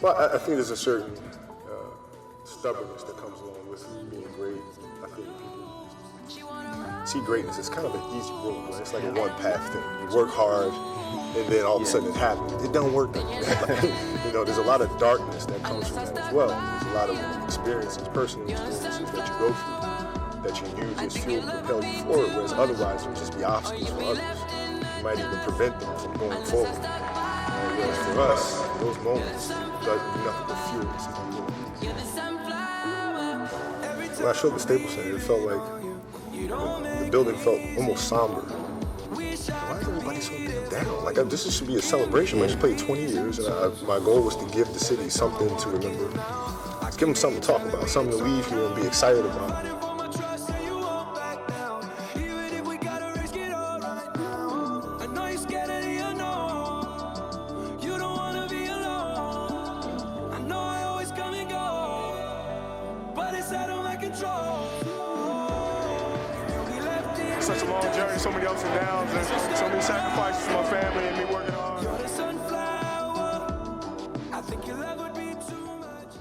Well, I think there's a certain stubbornness that comes along with being great. I think people see greatness as kind of an easy road, right? It's like a one-path thing. You work hard, and then all of a sudden it happens. It don't work like that. You know, there's a lot of darkness that comes from that as well. There's a lot of experiences, personal experiences that you go through that you use as fuel to propel you forward, whereas otherwise it would just be obstacles for others. You might even prevent them from going forward. Whereas for us, those moments doesn't do nothing but fuel us as we move. When I showed the Staples Center, it felt like the building felt almost somber. Why is everybody so damn down? Like, this should be a celebration. I just played 20 years, and my goal was to give the city something to remember. Give them something to talk about, something to leave here and be excited about. Such a long journey, so many ups and downs, and so many sacrifices for my family and me working hard. I think your love would be too much.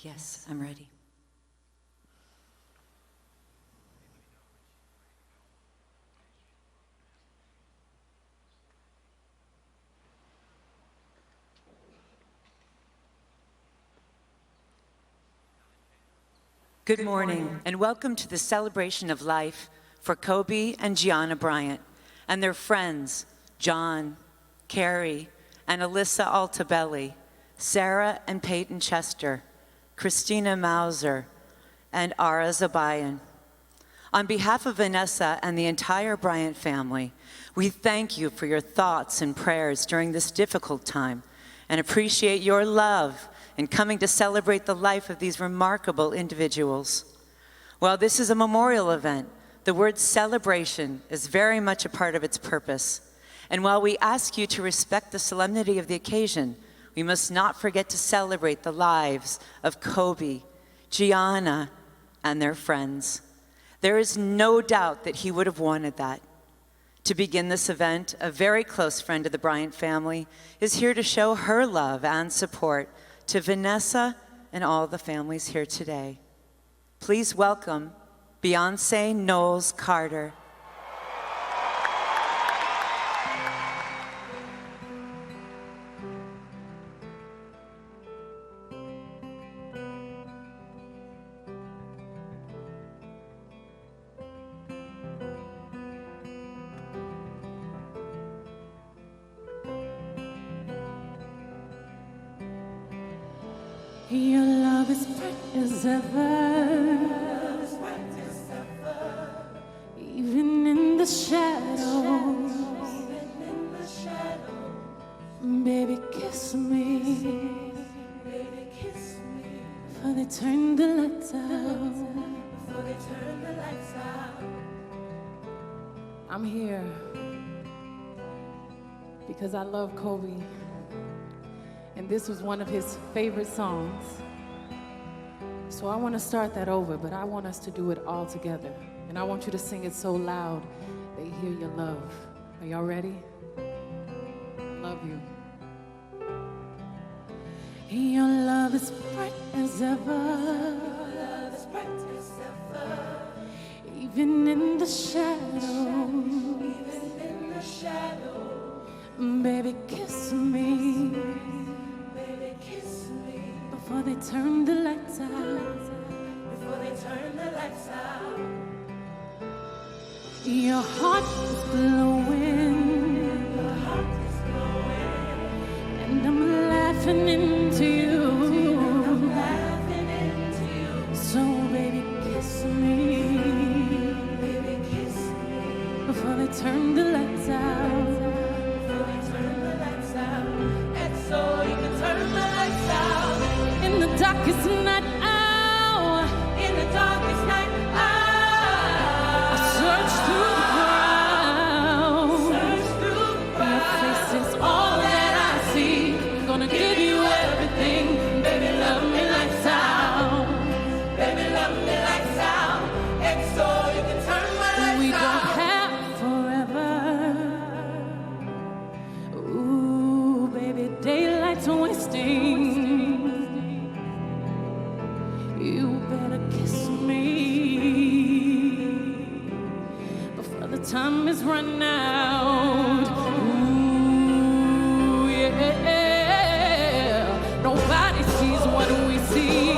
Yes, I'm ready. Good morning, and welcome to the celebration of life for Kobe and Gianna Bryant and their friends, John, Carrie, and Alyssa Altabelli, Sarah and Peyton Chester, Christina Mauser, and Ara Zabayan. On behalf of Vanessa and the entire Bryant family, we thank you for your thoughts and prayers during this difficult time and appreciate your love in coming to celebrate the life of these remarkable individuals. While this is a memorial event, the word celebration is very much a part of its purpose. And while we ask you to respect the solemnity of the occasion, we must not forget to celebrate the lives of Kobe, Gianna, and their friends. There is no doubt that he would have wanted that. To begin this event, a very close friend of the Bryant family is here to show her love and support to Vanessa and all the families here today. Please welcome Beyonce Knowles Carter. Your love is bright as ever, even in the shadows. Baby, kiss me, before they turn the lights out. I'm here because I love Kobe. And this was one of his favorite songs. So I want to start that over, but I want us to do it all together. And I want you to sing it so loud they hear your love. Are y'all ready? Love you. Your love is bright as ever. Even in the shadows. Baby, kiss me. Before they turn the lights out. Your heart is glowing. And I'm laughing into you. So baby, kiss me. Before they turn the lights out. And so you can turn the lights out. In the darkest night hour. In the darkest night hour. I search through the crowd. everything. Baby, love me lights out. Baby, love me lights out. XO, you can turn my lights out. We don't have forever. Ooh, baby, daylight's wasting. You better kiss me before the time is run out. Ooh, yeah. Nobody sees what we see.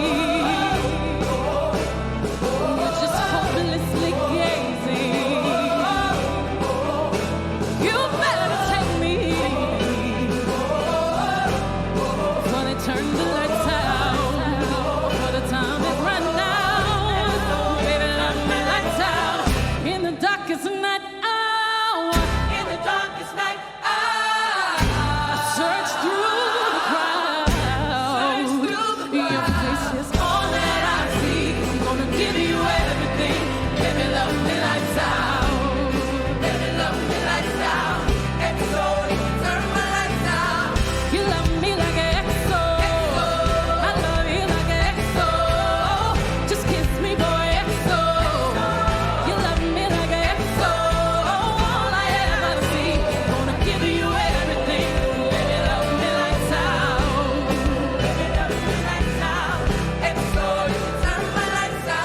We're just hopelessly gazing. You better take me before they turn the lights out. Before the time is run out. Baby, love me lights out. In the darkest night hour. In the darkest night hour. I search through the crowd. Your face is all that I see. I'm gonna give you everything. Baby, love me lights out. Baby, love me lights out. XO, you can turn my lights out. You love me like an XO. I love you like an XO. Just kiss me, boy, XO. You love me like an XO. All I ever see. Gonna give you everything. Baby, love me lights out. Baby, love me lights out. XO, you can turn my lights out.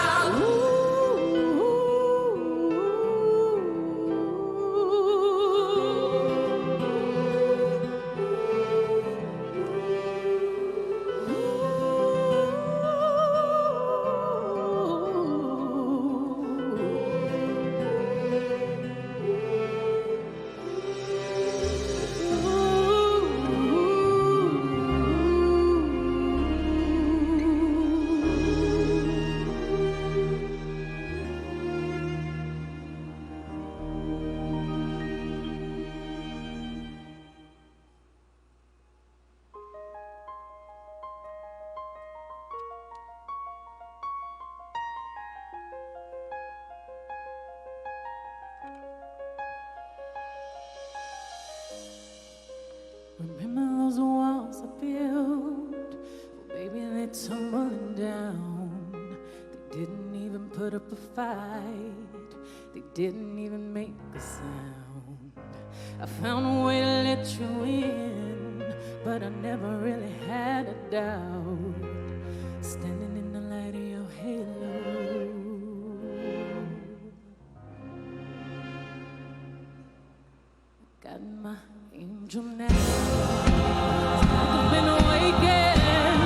Remember those walls I built? Well, baby, they're tumbling down. They didn't even put up a fight. They didn't even make a sound. I found a way to let you in, but I never really had a doubt. Standing in the light of your halo. Got my angel now. I've been awakened.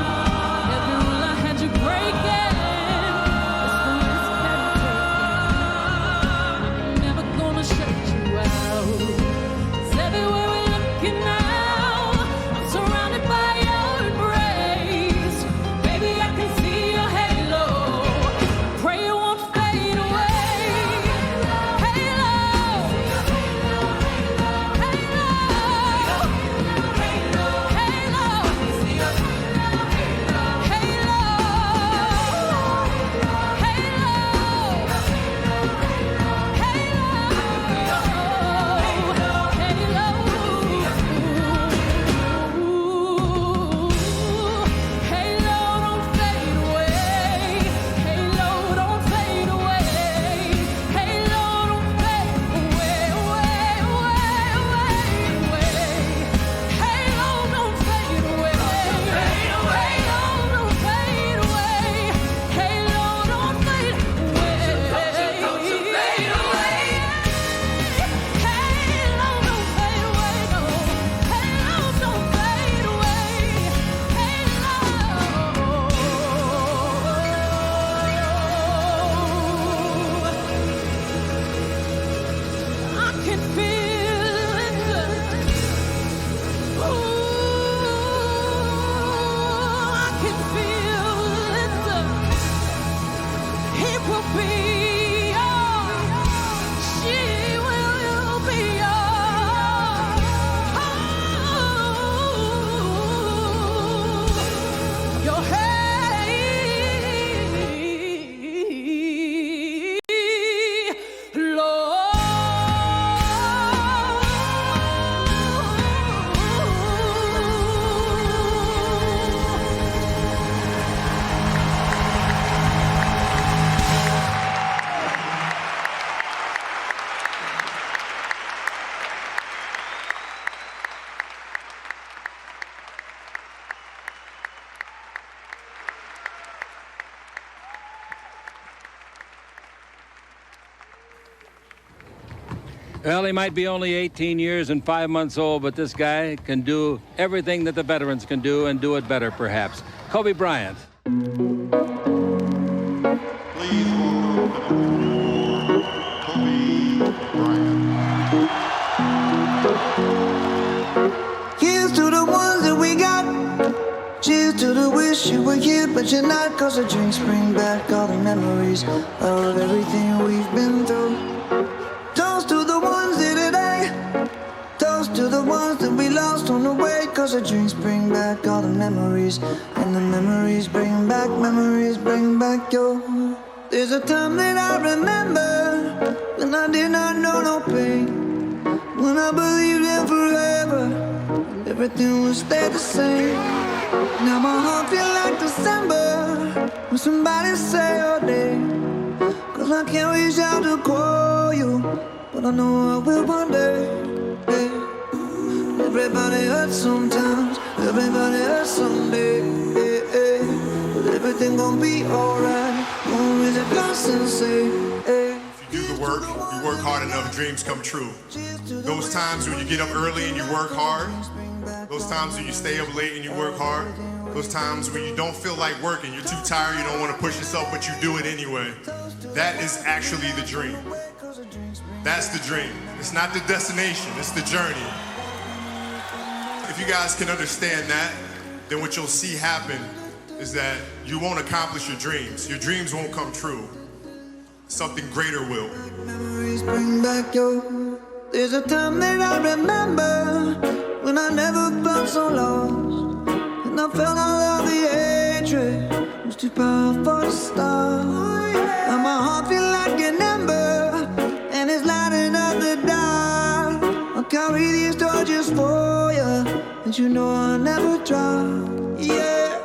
Every rule I had you breaking. It's the risk that I'm taking. Never gonna shut you out. 'Cause everywhere we're looking now, I'm surrounded by your embrace. Baby, I can see your halo. Pray it won't fade away. Halo. Well, he might be only 18 years and 5 months old, but this guy can do everything that the veterans can do and do it better, perhaps. Kobe Bryant. Please welcome Kobe Bryant. Here's to the ones that we got. Cheers to the wish you were here, but you're not. Cause the drinks bring back all the memories of everything we've been through. Toast to the ones here today. Toast to the ones that we lost on the way. Cause the drinks bring back all the memories. And the memories bring back your. There's a time that I remember when I did not know no pain. When I believed in forever, everything would stay the same. Now my heart feel like December when somebody say your name. Cause I can't reach out to call you, but I know I will one day. Yeah. Everybody hurts sometimes, everybody hurts someday. Yeah, yeah. But everything gon' be alright. Gonna raise a glass and say, hey. If you do the work, you work hard enough, dreams come true. Those times when you get up early and you work hard, those times when you stay up late and you work hard, those times when you don't feel like working, you're too tired, you don't want to push yourself, but you do it anyway. That is actually the dream. That's the dream. It's not the destination, it's the journey. If you guys can understand that, then what you'll see happen is that you won't accomplish your dreams. Your dreams won't come true. Something greater will. Memories bring back your. There's a time that I remember when I never felt so lost, and I felt all of the hatred was too powerful to stop. Now my heart feel like an ember, and it's lighting up the dark. I'll carry these torches for you, and you know I'll never drop. Yeah,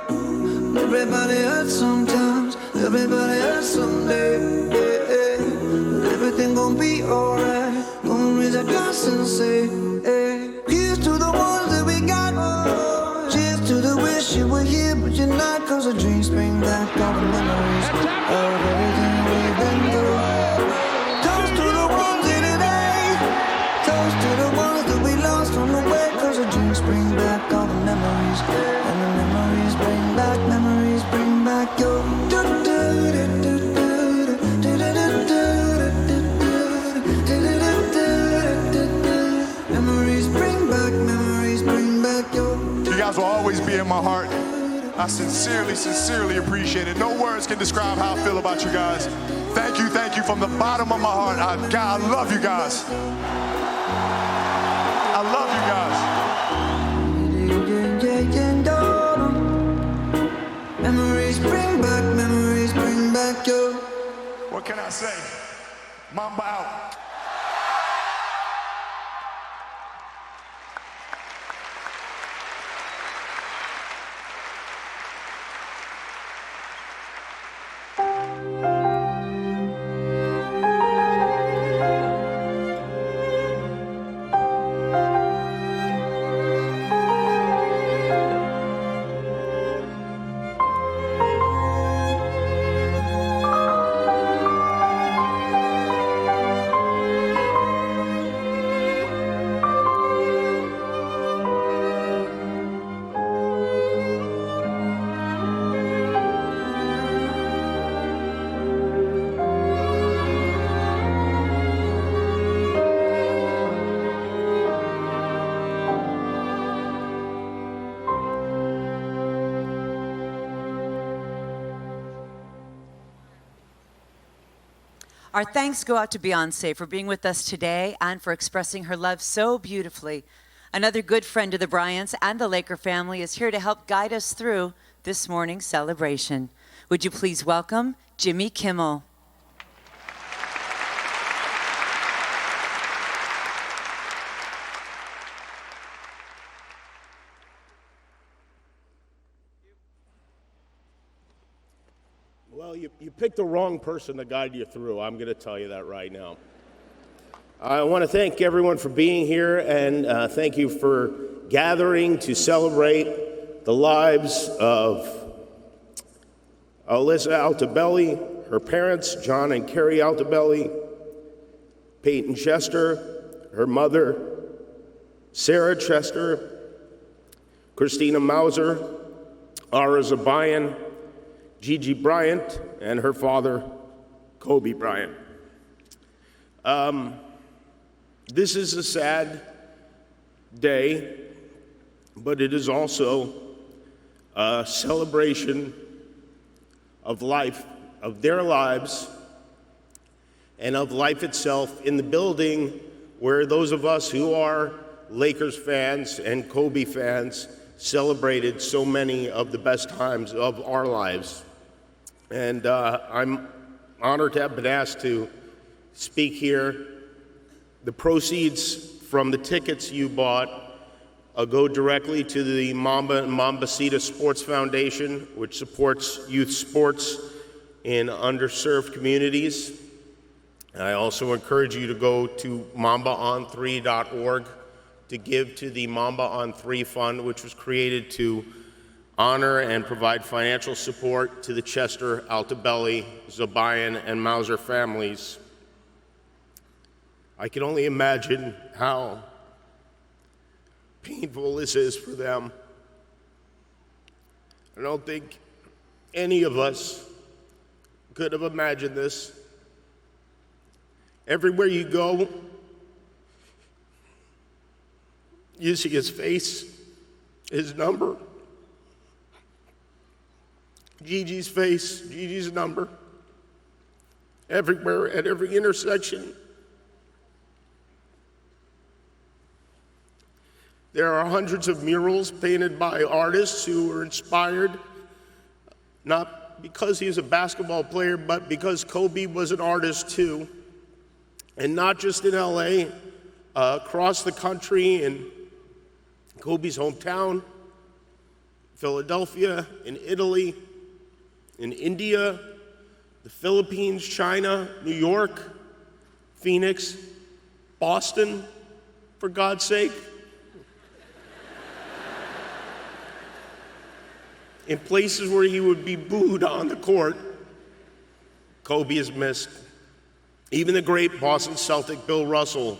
everybody hurts sometimes, everybody hurts someday. Yeah, yeah. Everything gon' be alright. Gonna raise a glass and say, hey. Here's to the ones that we got. Cheers to the wish you were here, but you're not. Cause the dreams bring back all the memories of everything we've been through. Toast to the ones here today. Toast to the ones that we lost on the way. Cause the dreams bring back all the memories. And the memories bring back your. You guys will always be in my heart. I sincerely appreciate it. No words can describe how I feel about you guys. Thank you from the bottom of my heart. God, I love you guys. I love you guys. Memories bring back your. What can I say? Mamba out. Our thanks go out to Beyonce for being with us today and for expressing her love so beautifully. Another good friend of the Bryants and the Laker family is here to help guide us through this morning's celebration. Would you please welcome Jimmy Kimmel. Well, you picked the wrong person to guide you through. I'm going to tell you that right now. I want to thank everyone for being here, and thank you for gathering to celebrate the lives of Alyssa Altobelli, her parents, John and Carrie Altobelli, Peyton Chester, her mother, Sarah Chester, Christina Mauser, R.i.p, Gigi Bryant, and her father, Kobe Bryant. This is a sad day, but it is also a celebration of life, of their lives, and of life itself in the building where those of us who are Lakers fans and Kobe fans celebrated so many of the best times of our lives. And I'm honored to have been asked to speak here. The proceeds from the tickets you bought go directly to the Mamba and Mambacita Sports Foundation, which supports youth sports in underserved communities. I also encourage you to go to mambaon3.org to give to the Mamba on 3 Fund, which was created to honor and provide financial support to the Chester, Altobelli, Zabayan, and Mauser families. I can only imagine how painful this is for them. I don't think any of us could have imagined this. Everywhere you go, you see his face, his number. Gigi's face, Gigi's number. Everywhere, at every intersection. There are hundreds of murals painted by artists who were inspired, not because he's a basketball player, but because Kobe was an artist too. And not just in LA, across the country, in Kobe's hometown, Philadelphia, in Italy, in India, the Philippines, China, New York, Phoenix, Boston, for God's sake. In places where he would be booed on the court, Kobe is missed. Even the great Boston Celtic Bill Russell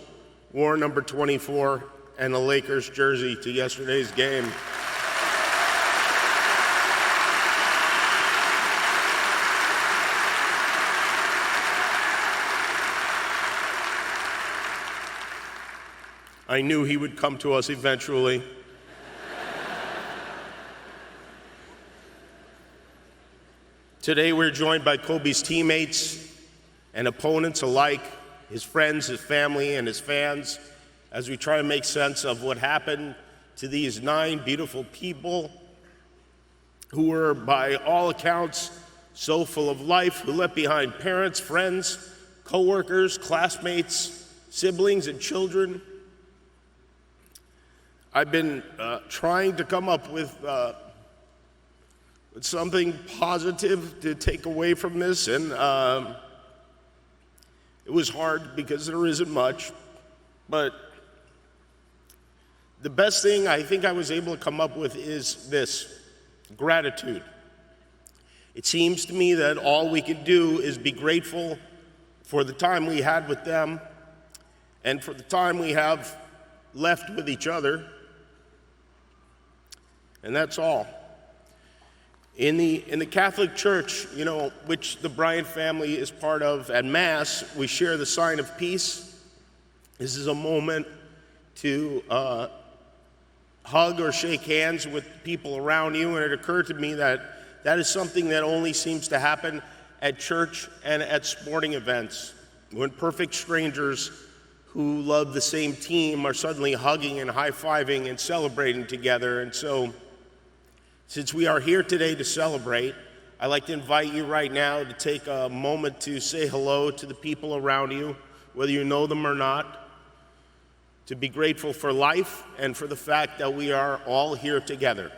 wore number 24 and a Lakers jersey to yesterday's game. I knew he would come to us eventually. Today we're joined by Kobe's teammates and opponents alike, his friends, his family, and his fans, as we try to make sense of what happened to these 9 beautiful people who were, by all accounts, so full of life, who left behind parents, friends, coworkers, classmates, siblings, and children. I've been trying to come up with something positive to take away from this, and it was hard because there isn't much, but the best thing I think I was able to come up with is this: gratitude. It seems to me that all we can do is be grateful for the time we had with them and for the time we have left with each other, and that's all. In the Catholic Church, which the Bryant family is part of, at Mass, we share the sign of peace. This is a moment to hug or shake hands with people around you, and it occurred to me that that is something that only seems to happen at church and at sporting events, when perfect strangers who love the same team are suddenly hugging and high-fiving and celebrating together. And so, since we are here today to celebrate, I'd like to invite you right now to take a moment to say hello to the people around you, whether you know them or not, to be grateful for life and for the fact that we are all here together.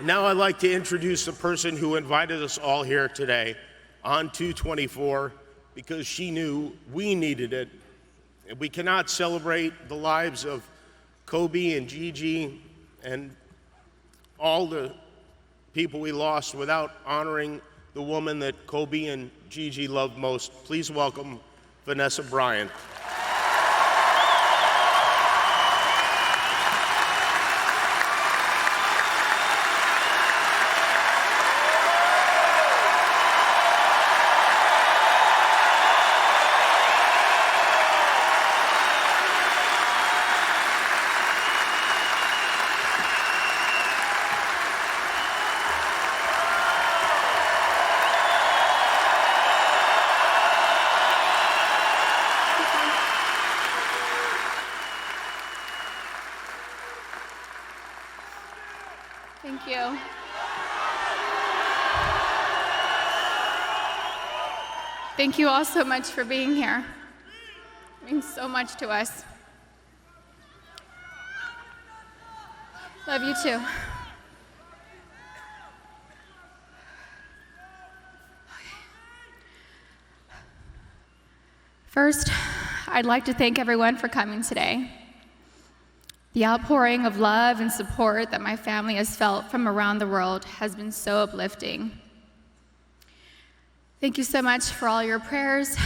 Now I'd like to introduce the person who invited us all here today on 224 because she knew we needed it. And we cannot celebrate the lives of Kobe and Gigi and all the people we lost without honoring the woman that Kobe and Gigi loved most. Please welcome Vanessa Bryant. Thank you. Thank you all so much for being here. It means so much to us. Love you too. First, I'd like to thank everyone for coming today. The outpouring of love and support that my family has felt from around the world has been so uplifting. Thank you so much for all your prayers.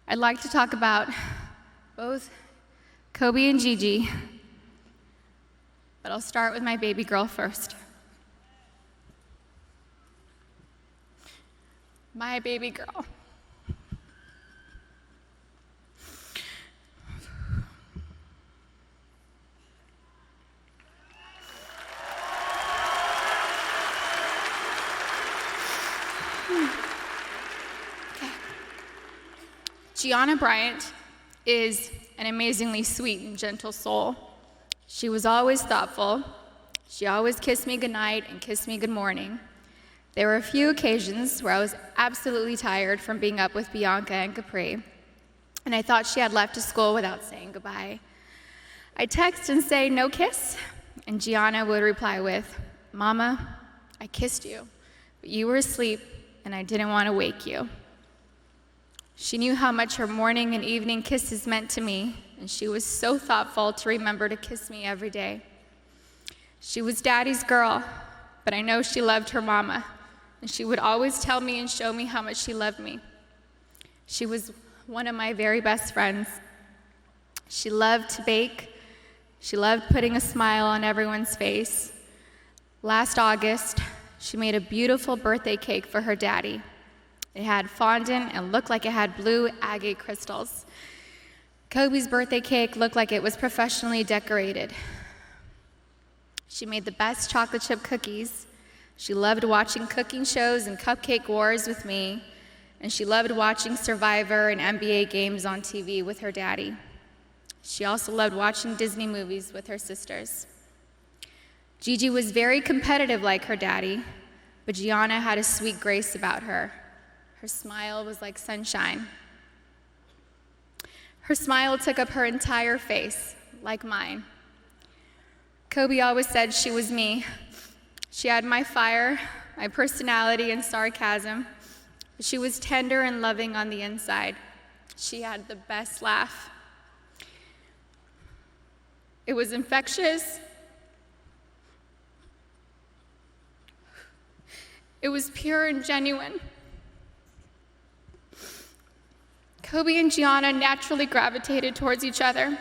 I'd like to talk about both Kobe and Gigi, but I'll start with my baby girl first. My baby girl. Gianna Bryant is an amazingly sweet and gentle soul. She was always thoughtful. She always kissed me goodnight and kissed me good morning. There were a few occasions where I was absolutely tired from being up with Bianca and Capri, and I thought she had left to school without saying goodbye. I'd text and say, "No kiss?" And Gianna would reply with, "Mama, I kissed you, but you were asleep and I didn't want to wake you." She knew how much her morning and evening kisses meant to me, and she was so thoughtful to remember to kiss me every day. She was Daddy's girl, but I know she loved her mama, and she would always tell me and show me how much she loved me. She was one of my very best friends. She loved to bake. She loved putting a smile on everyone's face. Last August, she made a beautiful birthday cake for her daddy. It had fondant and looked like it had blue agate crystals. Kobe's birthday cake looked like it was professionally decorated. She made the best chocolate chip cookies. She loved watching cooking shows and cupcake wars with me, and she loved watching Survivor and NBA games on TV with her daddy. She also loved watching Disney movies with her sisters. Gigi was very competitive like her daddy, but Gianna had a sweet grace about her. Her smile was like sunshine. Her smile took up her entire face, like mine. Kobe always said she was me. She had my fire, my personality, and sarcasm, but she was tender and loving on the inside. She had the best laugh. It was infectious. It was pure and genuine. Kobe and Gianna naturally gravitated towards each other.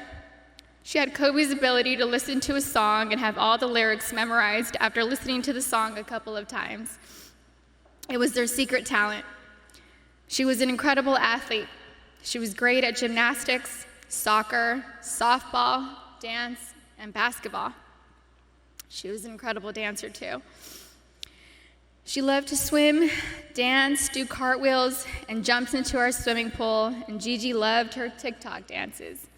She had Kobe's ability to listen to a song and have all the lyrics memorized after listening to the song a couple of times. It was their secret talent. She was an incredible athlete. She was great at gymnastics, soccer, softball, dance, and basketball. She was an incredible dancer too. She loved to swim, dance, do cartwheels, and jumps into our swimming pool, and Gigi loved her TikTok dances.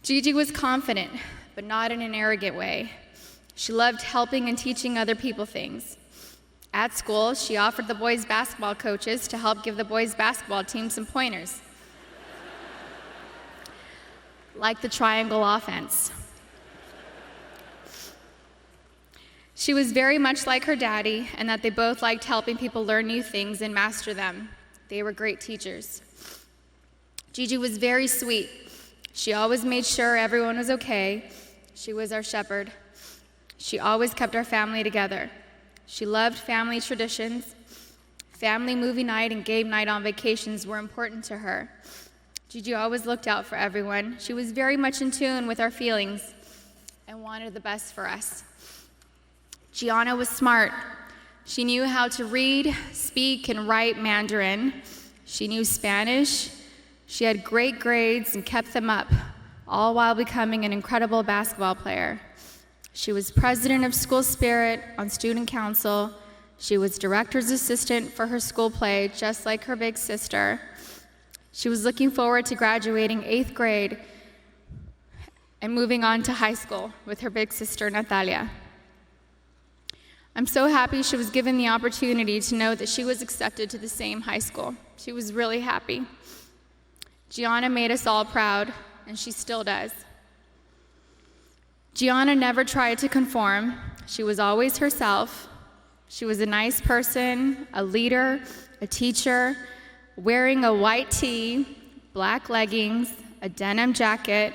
Gigi was confident, but not in an arrogant way. She loved helping and teaching other people things. At school, she offered the boys' basketball coaches to help give the boys' basketball team some pointers, like the triangle offense. She was very much like her daddy, and that they both liked helping people learn new things and master them. They were great teachers. Gigi was very sweet. She always made sure everyone was okay. She was our shepherd. She always kept our family together. She loved family traditions. Family movie night and game night on vacations were important to her. Gigi always looked out for everyone. She was very much in tune with our feelings and wanted the best for us. Gianna was smart. She knew how to read, speak, and write Mandarin. She knew Spanish. She had great grades and kept them up, all while becoming an incredible basketball player. She was president of School Spirit on student council. She was director's assistant for her school play, just like her big sister. She was looking forward to graduating 8th grade and moving on to high school with her big sister, Natalia. I'm so happy she was given the opportunity to know that she was accepted to the same high school. She was really happy. Gianna made us all proud, and she still does. Gianna never tried to conform. She was always herself. She was a nice person, a leader, a teacher, wearing a white tee, black leggings, a denim jacket,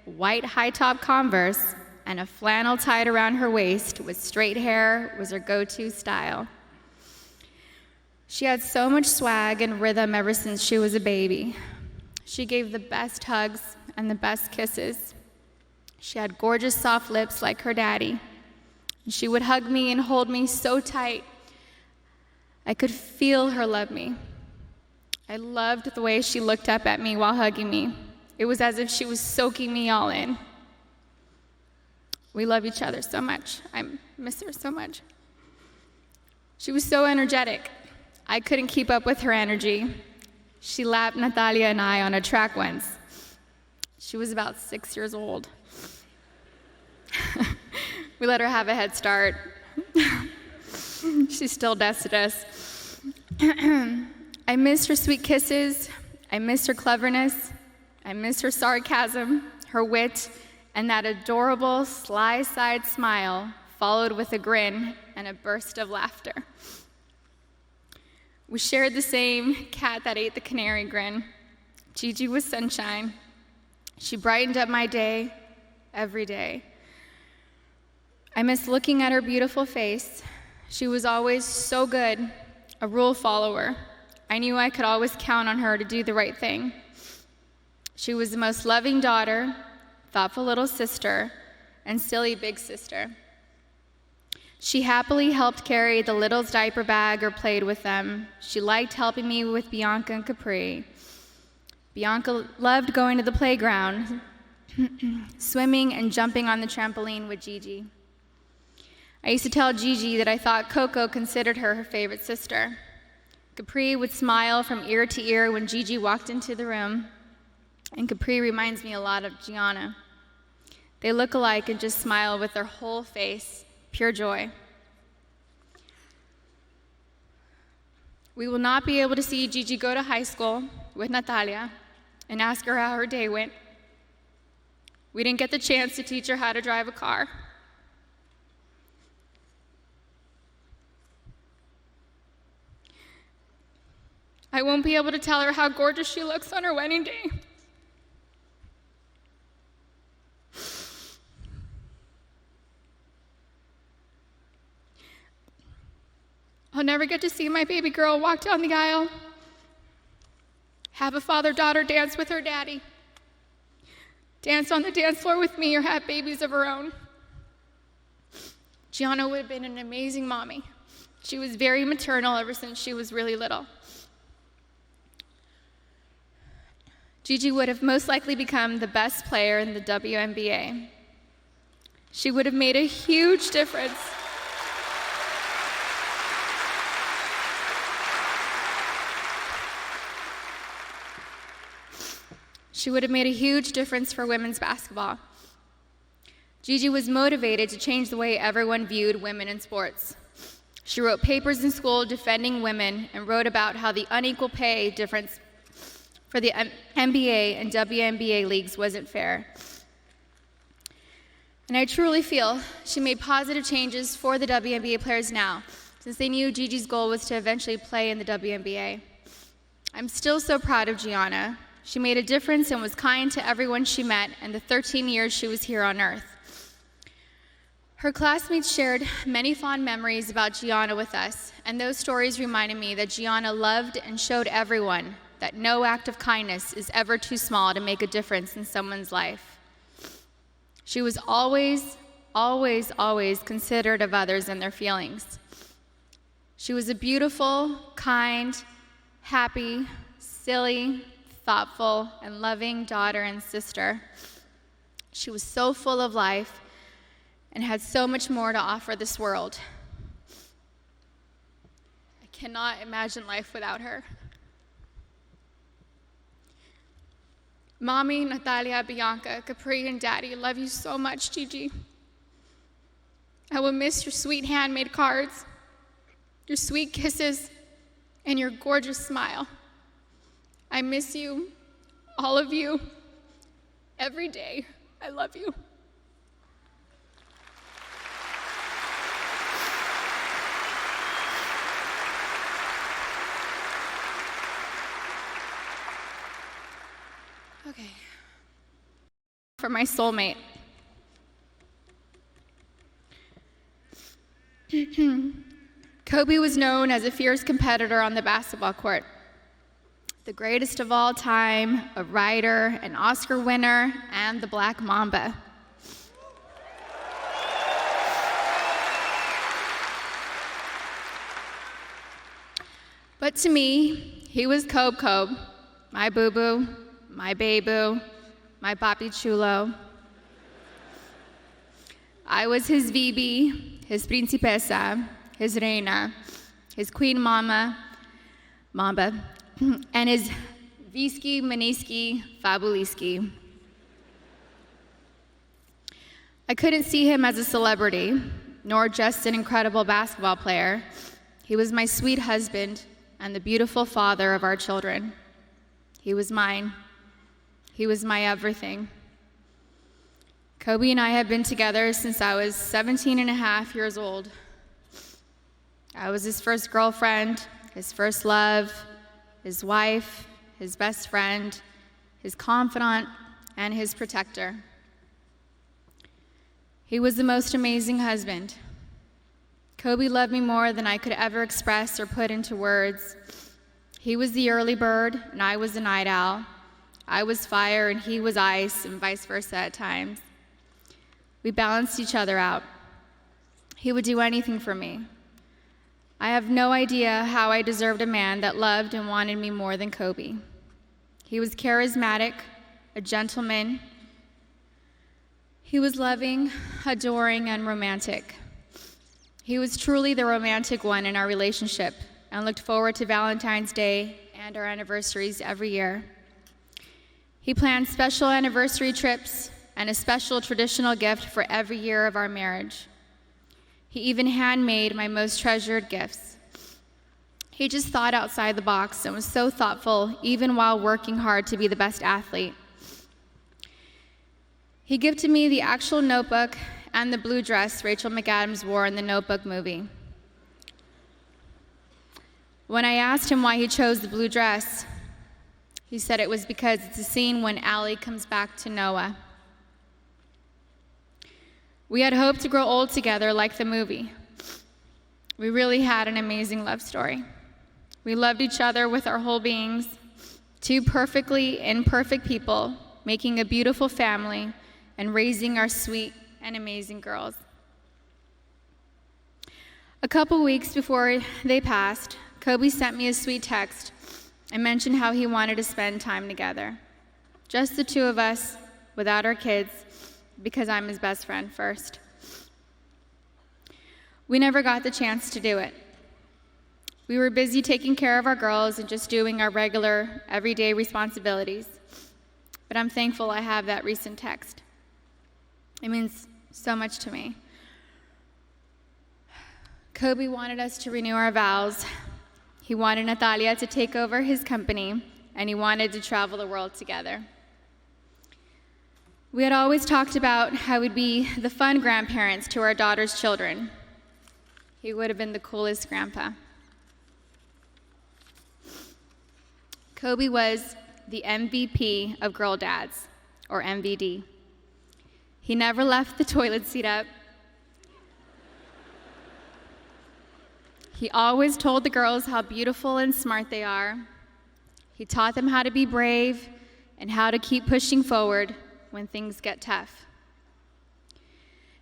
white high-top Converse, and a flannel tied around her waist with straight hair was her go-to style. She had so much swag and rhythm ever since she was a baby. She gave the best hugs and the best kisses. She had gorgeous soft lips like her daddy. She would hug me and hold me so tight. I could feel her love me. I loved the way she looked up at me while hugging me. It was as if she was soaking me all in. We love each other so much. I miss her so much. She was so energetic. I couldn't keep up with her energy. She lapped Natalia and I on a track once. She was about 6 years old. We let her have a head start. She still dusted us. I miss her sweet kisses. I miss her cleverness. I miss her sarcasm, her wit, and that adorable sly-side smile followed with a grin and a burst of laughter. We shared the same cat that ate the canary grin. Gigi was sunshine. She brightened up my day every day. I miss looking at her beautiful face. She was always so good, a rule follower. I knew I could always count on her to do the right thing. She was the most loving daughter, thoughtful little sister, and silly big sister. She happily helped carry the little's diaper bag or played with them. She liked helping me with Bianca and Capri. Bianca loved going to the playground, swimming and jumping on the trampoline with Gigi. I used to tell Gigi that I thought Coco considered her favorite sister. Capri would smile from ear to ear when Gigi walked into the room, and Capri reminds me a lot of Gianna. They look alike and just smile with their whole face, pure joy. We will not be able to see Gigi go to high school with Natalia and ask her how her day went. We didn't get the chance to teach her how to drive a car. I won't be able to tell her how gorgeous she looks on her wedding day. I'll never get to see my baby girl walk down the aisle, have a father-daughter dance with her daddy, dance on the dance floor with me, or have babies of her own. Gianna would have been an amazing mommy. She was very maternal ever since she was really little. Gigi would have most likely become the best player in the WNBA. She would have made a huge difference. She would have made a huge difference for women's basketball. Gigi was motivated to change the way everyone viewed women in sports. She wrote papers in school defending women and wrote about how the unequal pay difference for the NBA and WNBA leagues wasn't fair. And I truly feel she made positive changes for the WNBA players now, since they knew Gigi's goal was to eventually play in the WNBA. I'm still so proud of Gianna. She made a difference and was kind to everyone she met in the 13 years she was here on Earth. Her classmates shared many fond memories about Gianna with us, and those stories reminded me that Gianna loved and showed everyone that no act of kindness is ever too small to make a difference in someone's life. She was always, always, always considerate of others and their feelings. She was a beautiful, kind, happy, silly, thoughtful, and loving daughter and sister. She was so full of life and had so much more to offer this world. I cannot imagine life without her. Mommy, Natalia, Bianca, Capri, and Daddy love you so much, Gigi. I will miss your sweet handmade cards, your sweet kisses, and your gorgeous smile. I miss you, all of you, every day. I love you. Okay. For my soulmate. Kobe was known as a fierce competitor on the basketball court. The greatest of all time, a writer, an Oscar winner, and the Black Mamba. But to me, he was Kobe, my boo-boo, my baby, my papi chulo. I was his Vivi, his principesa, his reina, his queen mamba, and his Visky, Maniski, Fabuliski. I couldn't see him as a celebrity, nor just an incredible basketball player. He was my sweet husband and the beautiful father of our children. He was mine. He was my everything. Kobe and I have been together since I was 17 and a half years old. I was his first girlfriend, his first love, his wife, his best friend, his confidant, and his protector. He was the most amazing husband. Kobe loved me more than I could ever express or put into words. He was the early bird, and I was the night owl. I was fire, and he was ice, and vice versa at times. We balanced each other out. He would do anything for me. I have no idea how I deserved a man that loved and wanted me more than Kobe. He was charismatic, a gentleman. He was loving, adoring, and romantic. He was truly the romantic one in our relationship and looked forward to Valentine's Day and our anniversaries every year. He planned special anniversary trips and a special traditional gift for every year of our marriage. He even handmade my most treasured gifts. He just thought outside the box and was so thoughtful, even while working hard to be the best athlete. He gifted me the actual notebook and the blue dress Rachel McAdams wore in the Notebook movie. When I asked him why he chose the blue dress, he said it was because it's a scene when Allie comes back to Noah. We had hoped to grow old together like the movie. We really had an amazing love story. We loved each other with our whole beings, two perfectly imperfect people, making a beautiful family and raising our sweet and amazing girls. A couple weeks before they passed, Kobe sent me a sweet text and mentioned how he wanted to spend time together. Just the two of us, without our kids, because I'm his best friend first. We never got the chance to do it. We were busy taking care of our girls and just doing our regular, everyday responsibilities. But I'm thankful I have that recent text. It means so much to me. Kobe wanted us to renew our vows. He wanted Natalia to take over his company, and he wanted to travel the world together. We had always talked about how we'd be the fun grandparents to our daughter's children. He would have been the coolest grandpa. Kobe was the MVP of girl dads, or MVD. He never left the toilet seat up. He always told the girls how beautiful and smart they are. He taught them how to be brave and how to keep pushing forward when things get tough.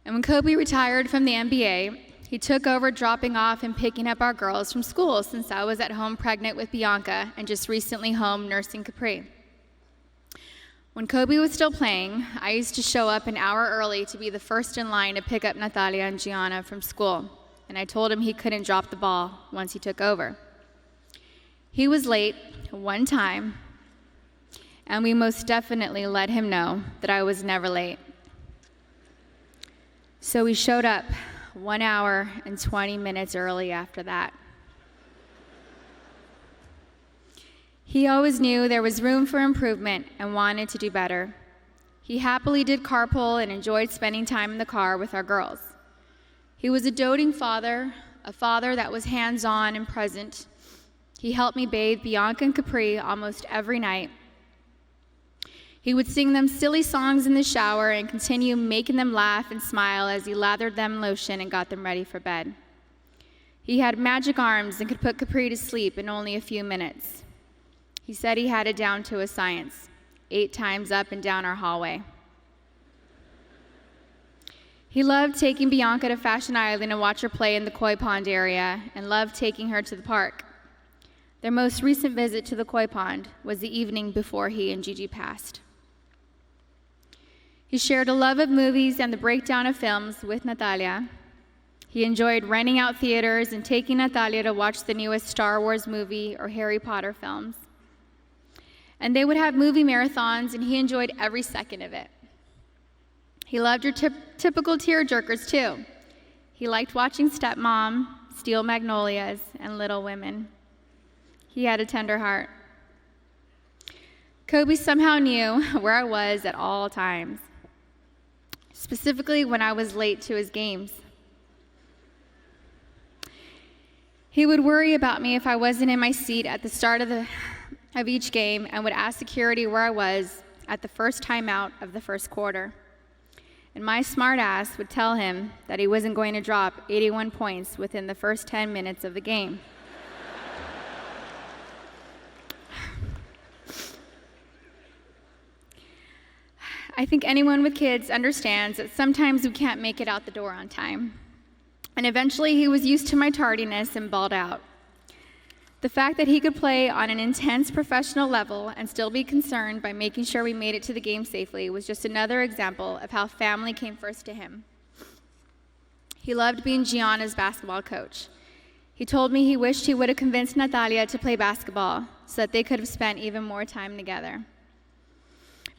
And when Kobe retired from the NBA, he took over dropping off and picking up our girls from school, since I was at home pregnant with Bianca and just recently home nursing Capri. When Kobe was still playing, I used to show up an hour early to be the first in line to pick up Natalia and Gianna from school, and I told him he couldn't drop the ball once he took over. He was late one time, and we most definitely let him know that I was never late. So we showed up 1 hour and 20 minutes early after that. He always knew there was room for improvement and wanted to do better. He happily did carpool and enjoyed spending time in the car with our girls. He was a doting father, a father that was hands-on and present. He helped me bathe Bianca and Capri almost every night. He would sing them silly songs in the shower and continue making them laugh and smile as he lathered them in lotion and got them ready for bed. He had magic arms and could put Capri to sleep in only a few minutes. He said he had it down to a science, 8 times up and down our hallway. He loved taking Bianca to Fashion Island and watch her play in the koi pond area, and loved taking her to the park. Their most recent visit to the koi pond was the evening before he and Gigi passed. He shared a love of movies and the breakdown of films with Natalia. He enjoyed renting out theaters and taking Natalia to watch the newest Star Wars movie or Harry Potter films. And they would have movie marathons, and he enjoyed every second of it. He loved your typical tearjerkers too. He liked watching Stepmom, Steel Magnolias, and Little Women. He had a tender heart. Kobe somehow knew where I was at all times, specifically when I was late to his games. He would worry about me if I wasn't in my seat at the start of each game, and would ask security where I was at the first timeout of the first quarter. And my smart ass would tell him that he wasn't going to drop 81 points within the first 10 minutes of the game. I think anyone with kids understands that sometimes we can't make it out the door on time. And eventually he was used to my tardiness and balled out. The fact that he could play on an intense professional level and still be concerned by making sure we made it to the game safely was just another example of how family came first to him. He loved being Gianna's basketball coach. He told me he wished he would have convinced Natalia to play basketball so that they could have spent even more time together.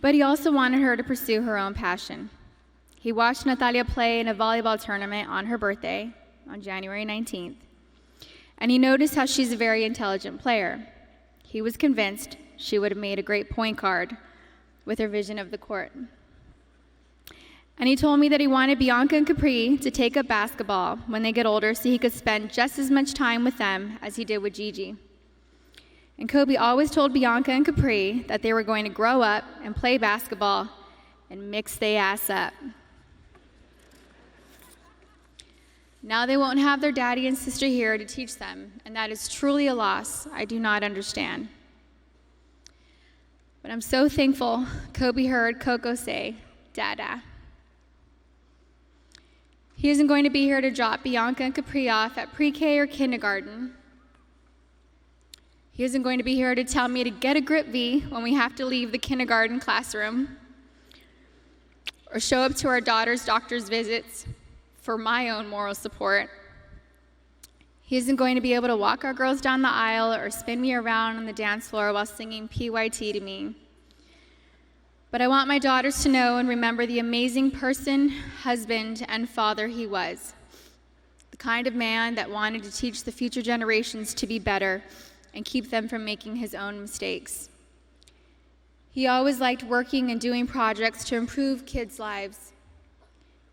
But he also wanted her to pursue her own passion. He watched Natalia play in a volleyball tournament on her birthday, on January 19th. And he noticed how she's a very intelligent player. He was convinced she would have made a great point guard with her vision of the court. And he told me that he wanted Bianca and Capri to take up basketball when they get older so he could spend just as much time with them as he did with Gigi. And Kobe always told Bianca and Capri that they were going to grow up and play basketball and mix their ass up. Now they won't have their daddy and sister here to teach them, and that is truly a loss I do not understand. But I'm so thankful Kobe heard Coco say, "Dada." He isn't going to be here to drop Bianca and Capri off at pre-K or kindergarten. He isn't going to be here to tell me to get a grip V when we have to leave the kindergarten classroom, or show up to our daughter's doctor's visits for my own moral support. He isn't going to be able to walk our girls down the aisle or spin me around on the dance floor while singing PYT to me. But I want my daughters to know and remember the amazing person, husband, and father he was. The kind of man that wanted to teach the future generations to be better and keep them from making his own mistakes. He always liked working and doing projects to improve kids' lives.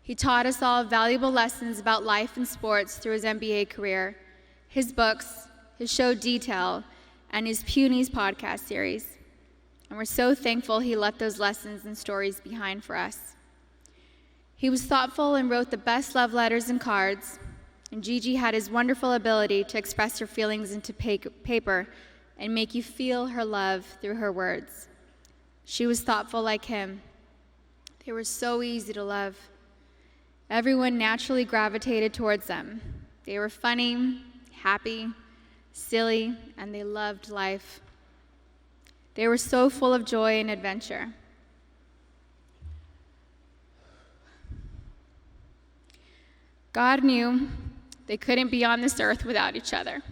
He taught us all valuable lessons about life and sports through his NBA career, his books, his show Detail, and his Punies podcast series. And we're so thankful he left those lessons and stories behind for us. He was thoughtful and wrote the best love letters and cards, and Gigi had his wonderful ability to express her feelings into paper and make you feel her love through her words. She was thoughtful like him. They were so easy to love. Everyone naturally gravitated towards them. They were funny, happy, silly, and they loved life. They were so full of joy and adventure. God knew they couldn't be on this earth without each other.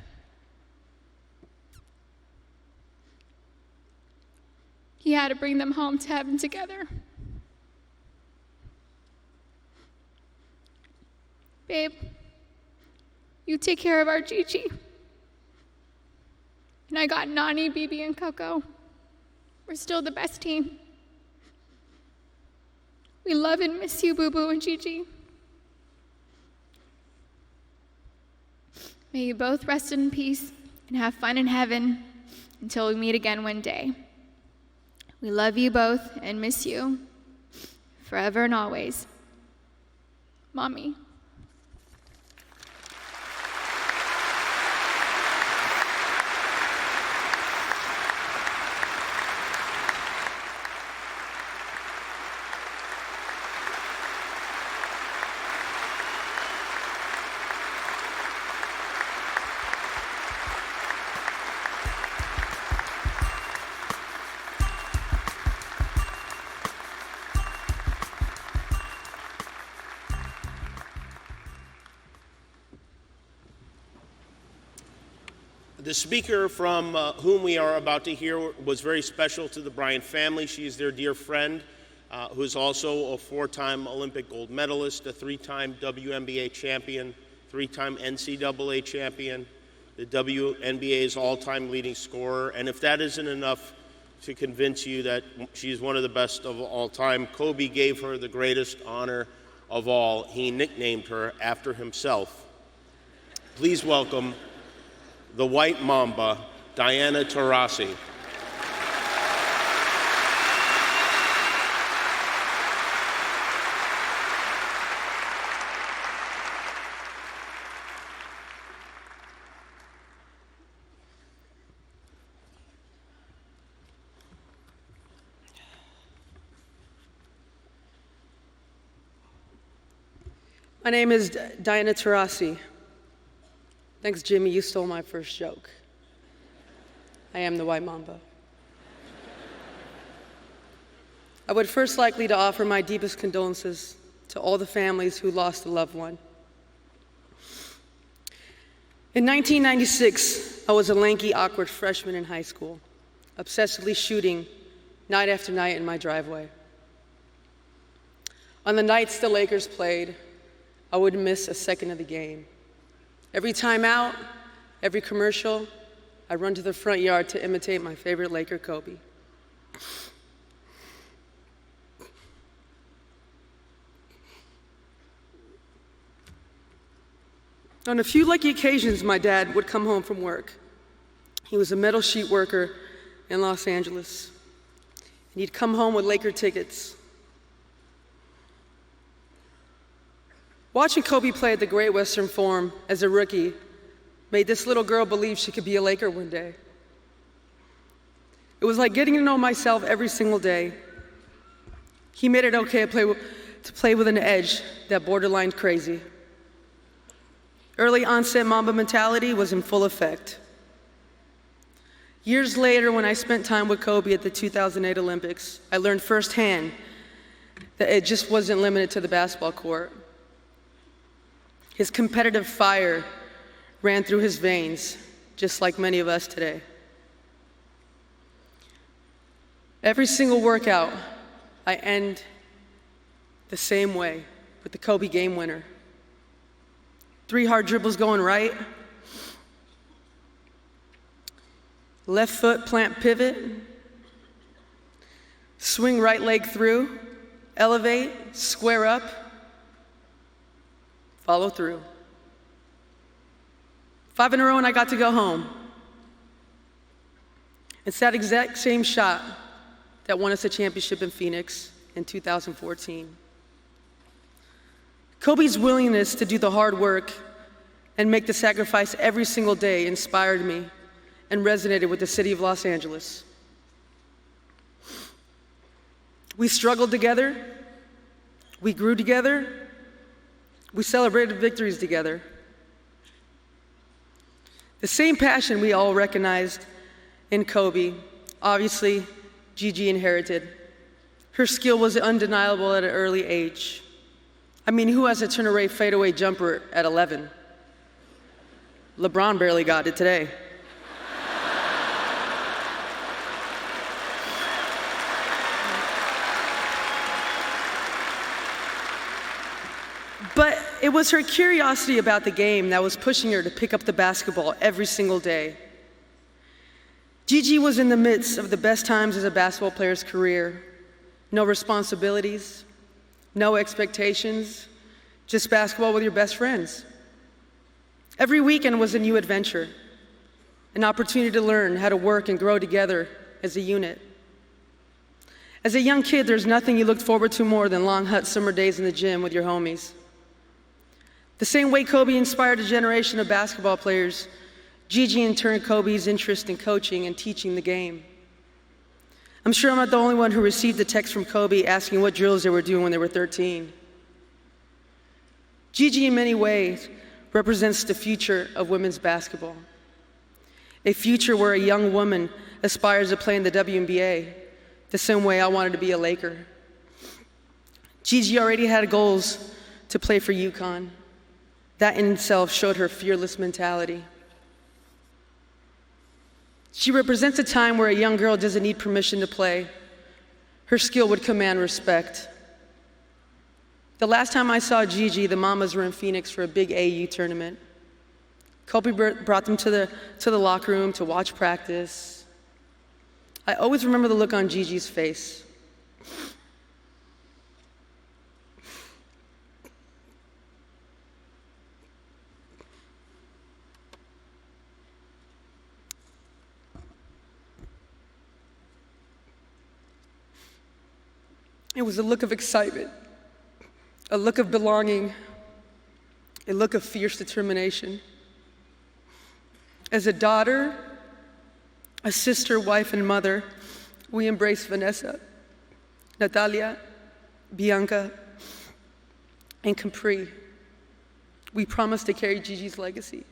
He had to bring them home to heaven together. Babe, you take care of our Gigi. And I got Nani, Bibi, and Coco. We're still the best team. We love and miss you, Boo Boo and Gigi. May you both rest in peace and have fun in heaven until we meet again one day. We love you both and miss you forever and always. Mommy. The speaker from whom we are about to hear was very special to the Bryant family. She is their dear friend, who is also a 4-time Olympic gold medalist, a 3-time WNBA champion, 3-time NCAA champion, the WNBA's all-time leading scorer. And if that isn't enough to convince you that she's one of the best of all time, Kobe gave her the greatest honor of all. He nicknamed her after himself. Please welcome the White Mamba, Gianna Bryant. My name is Gianna Bryant. Thanks, Jimmy, you stole my first joke. I am the White Mamba. I would first likely to offer my deepest condolences to all the families who lost a loved one. In 1996, I was a lanky, awkward freshman in high school, obsessively shooting night after night in my driveway. On the nights the Lakers played, I wouldn't miss a second of the game. Every time out, every commercial, I run to the front yard to imitate my favorite Laker, Kobe. On a few lucky occasions, my dad would come home from work. He was a metal sheet worker in Los Angeles, and he'd come home with Laker tickets. Watching Kobe play at the Great Western Forum as a rookie made this little girl believe she could be a Laker one day. It was like getting to know myself every single day. He made it okay to play with an edge that borderlined crazy. Early onset Mamba mentality was in full effect. Years later, when I spent time with Kobe at the 2008 Olympics, I learned firsthand that it just wasn't limited to the basketball court. His competitive fire ran through his veins, just like many of us today. Every single workout, I end the same way, with the Kobe game winner. 3 hard dribbles going right, left foot plant pivot, Swing right leg through, elevate, square up, follow through. 5 in a row and I got to go home. It's that exact same shot that won us a championship in Phoenix in 2014. Kobe's willingness to do the hard work and make the sacrifice every single day inspired me and resonated with the city of Los Angeles. We struggled together, we grew together, we celebrated victories together. The same passion we all recognized in Kobe, obviously, Gigi inherited. Her skill was undeniable at an early age. I mean, who has a turn-away fadeaway jumper at 11? LeBron barely got it today. But it was her curiosity about the game that was pushing her to pick up the basketball every single day. Gigi was in the midst of the best times as a basketball player's career. No responsibilities, no expectations, just basketball with your best friends. Every weekend was a new adventure, an opportunity to learn how to work and grow together as a unit. As a young kid, there's nothing you looked forward to more than long, hot summer days in the gym with your homies. The same way Kobe inspired a generation of basketball players, Gigi in turn Kobe's interest in coaching and teaching the game. I'm sure I'm not the only one who received a text from Kobe asking what drills they were doing when they were 13. Gigi, in many ways, represents the future of women's basketball. A future where a young woman aspires to play in the WNBA, the same way I wanted to be a Laker. Gigi already had goals to play for UConn. That in itself showed her fearless mentality. She represents a time where a young girl doesn't need permission to play. Her skill would command respect. The last time I saw Gigi, the Mamas were in Phoenix for a big AU tournament. Kobe brought them to the locker room to watch practice. I always remember the look on Gigi's face. It was a look of excitement, a look of belonging, a look of fierce determination. As a daughter, a sister, wife, and mother, we embrace Vanessa, Natalia, Bianca, and Capri. We promise to carry Gigi's legacy.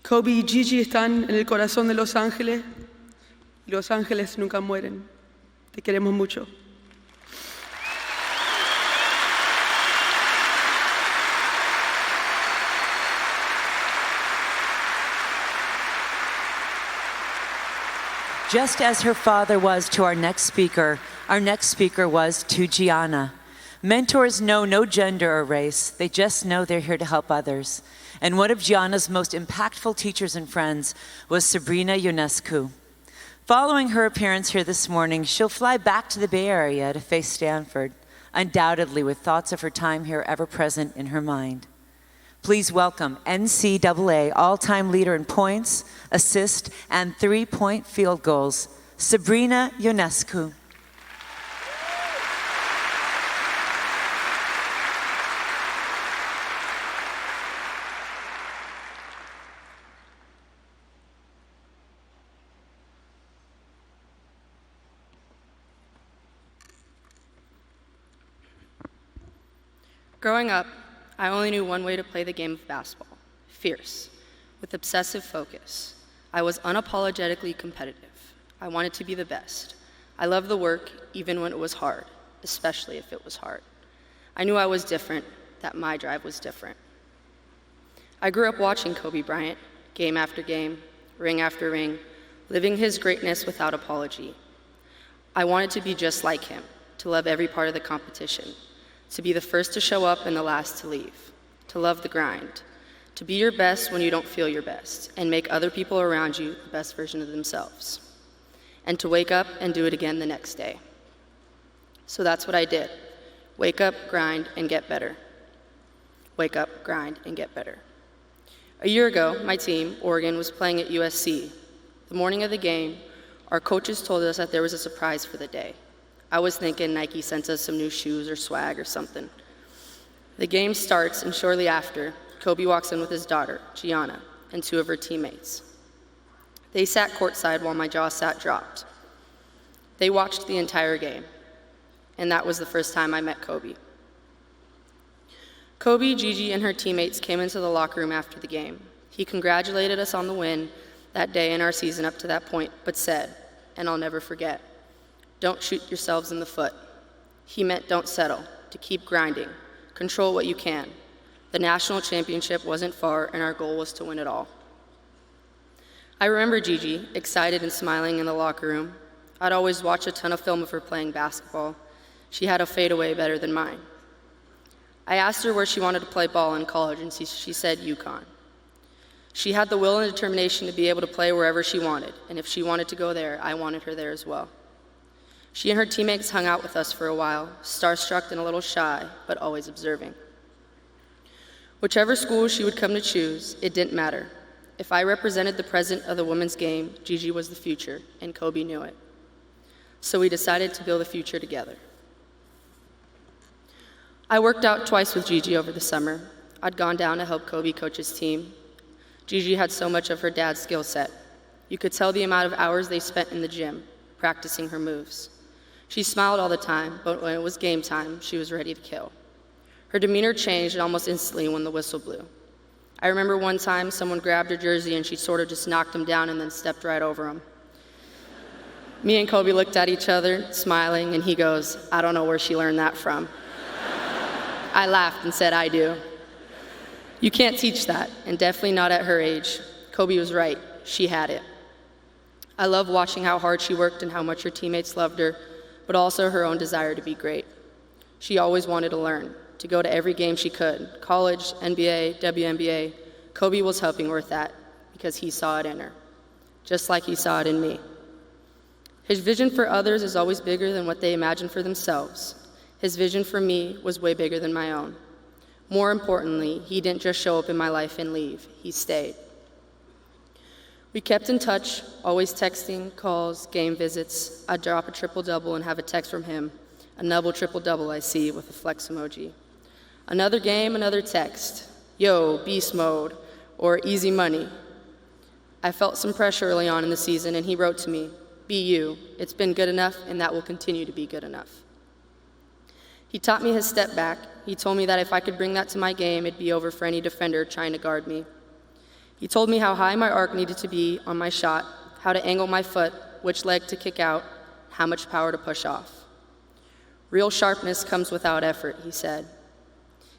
Kobe y Gigi están en el corazón de Los Ángeles, y Los Ángeles nunca mueren. Te queremos mucho. Just as her father was to our next speaker was to Gianna. Mentors know no gender or race. They just know they're here to help others. And one of Gianna's most impactful teachers and friends was Sabrina Ionescu. Following her appearance here this morning, she'll fly back to the Bay Area to face Stanford, undoubtedly with thoughts of her time here ever present in her mind. Please welcome NCAA all-time leader in points, assist, and three-point field goals, Sabrina Ionescu. Growing up, I only knew one way to play the game of basketball: fierce, with obsessive focus. I was unapologetically competitive. I wanted to be the best. I loved the work, even when it was hard, especially if it was hard. I knew I was different, that my drive was different. I grew up watching Kobe Bryant, game after game, ring after ring, living his greatness without apology. I wanted to be just like him, to love every part of the competition, to be the first to show up and the last to leave, to love the grind, to be your best when you don't feel your best, and make other people around you the best version of themselves. and to wake up and do it again the next day. So that's what I did. Wake up, grind, and get better. Wake up, grind, and get better. A year ago, my team, Oregon, was playing at USC. The morning of the game, our coaches told us that there was a surprise for the day. I was thinking Nike sent us some new shoes or swag or something. The game starts, and shortly after, Kobe walks in with his daughter, Gianna, and 2 of her teammates. They sat courtside while my jaw sat dropped. They watched the entire game, and that was the first time I met Kobe. Kobe, Gigi, and her teammates came into the locker room after the game. He congratulated us on the win that day in our season up to that point, but said, and I'll never forget, "Don't shoot yourselves in the foot." He meant don't settle, to keep grinding, control what you can. The national championship wasn't far, and our goal was to win it all. I remember Gigi, excited and smiling in the locker room. I'd always watch a ton of film of her playing basketball. She had a fadeaway better than mine. I asked her where she wanted to play ball in college, and she said UConn. She had the will and determination to be able to play wherever she wanted, and if she wanted to go there, I wanted her there as well. She and her teammates hung out with us for a while, starstruck and a little shy, but always observing. Whichever school she would come to choose, it didn't matter. If I represented the present of the women's game, Gigi was the future, and Kobe knew it. So we decided to build a future together. I worked out twice with Gigi over the summer. I'd gone down to help Kobe coach his team. Gigi had so much of her dad's skill set. You could tell the amount of hours they spent in the gym, practicing her moves. She smiled all the time, but when it was game time, she was ready to kill. Her demeanor changed almost instantly when the whistle blew. I remember one time someone grabbed her jersey and she sort of just knocked him down and then stepped right over him. Me and Kobe looked at each other, smiling, and he goes, "I don't know where she learned that from." I laughed and said, "I do." You can't teach that, and definitely not at her age. Kobe was right. She had it. I love watching how hard she worked and how much her teammates loved her, but also her own desire to be great. She always wanted to learn, to go to every game she could, college, NBA, WNBA. Kobe was helping her with that because he saw it in her, just like he saw it in me. His vision for others is always bigger than what they imagine for themselves. His vision for me was way bigger than my own. More importantly, he didn't just show up in my life and leave, he stayed. We kept in touch, always texting, calls, game visits. I'd drop a triple-double and have a text from him, a double triple-double I see with a flex emoji. Another game, another text. Yo, beast mode, or easy money. I felt some pressure early on in the season, and he wrote to me, "Be you. It's been good enough, and that will continue to be good enough." He taught me his step back. He told me that if I could bring that to my game, it'd be over for any defender trying to guard me. He told me how high my arc needed to be on my shot, how to angle my foot, which leg to kick out, how much power to push off. Real sharpness comes without effort, he said.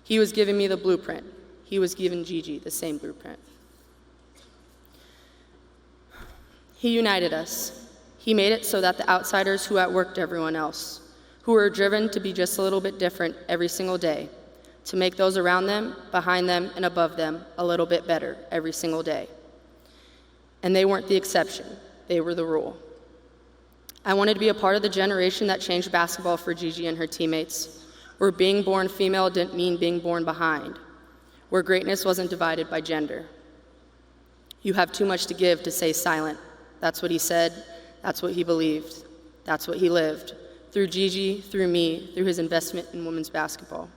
He was giving me the blueprint. He was giving Gigi the same blueprint. He united us. He made it so that the outsiders who outworked everyone else, who were driven to be just a little bit different every single day, to make those around them, behind them, and above them a little bit better every single day. And they weren't the exception. They were the rule. I wanted to be a part of the generation that changed basketball for Gigi and her teammates, where being born female didn't mean being born behind, where greatness wasn't divided by gender. You have too much to give to stay silent. That's what he said. That's what he believed. That's what he lived. Through Gigi, through me, through his investment in women's basketball.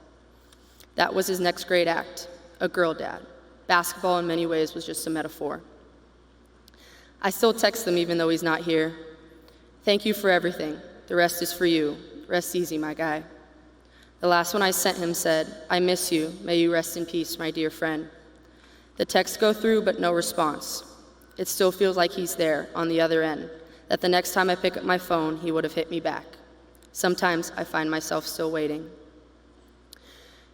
That was his next great act, a girl dad. Basketball in many ways was just a metaphor. I still text him even though he's not here. Thank you for everything. The rest is for you. Rest easy, my guy. The last one I sent him said, "I miss you. May you rest in peace, my dear friend." The texts go through, but no response. It still feels like he's there on the other end, that the next time I pick up my phone, he would have hit me back. Sometimes I find myself still waiting.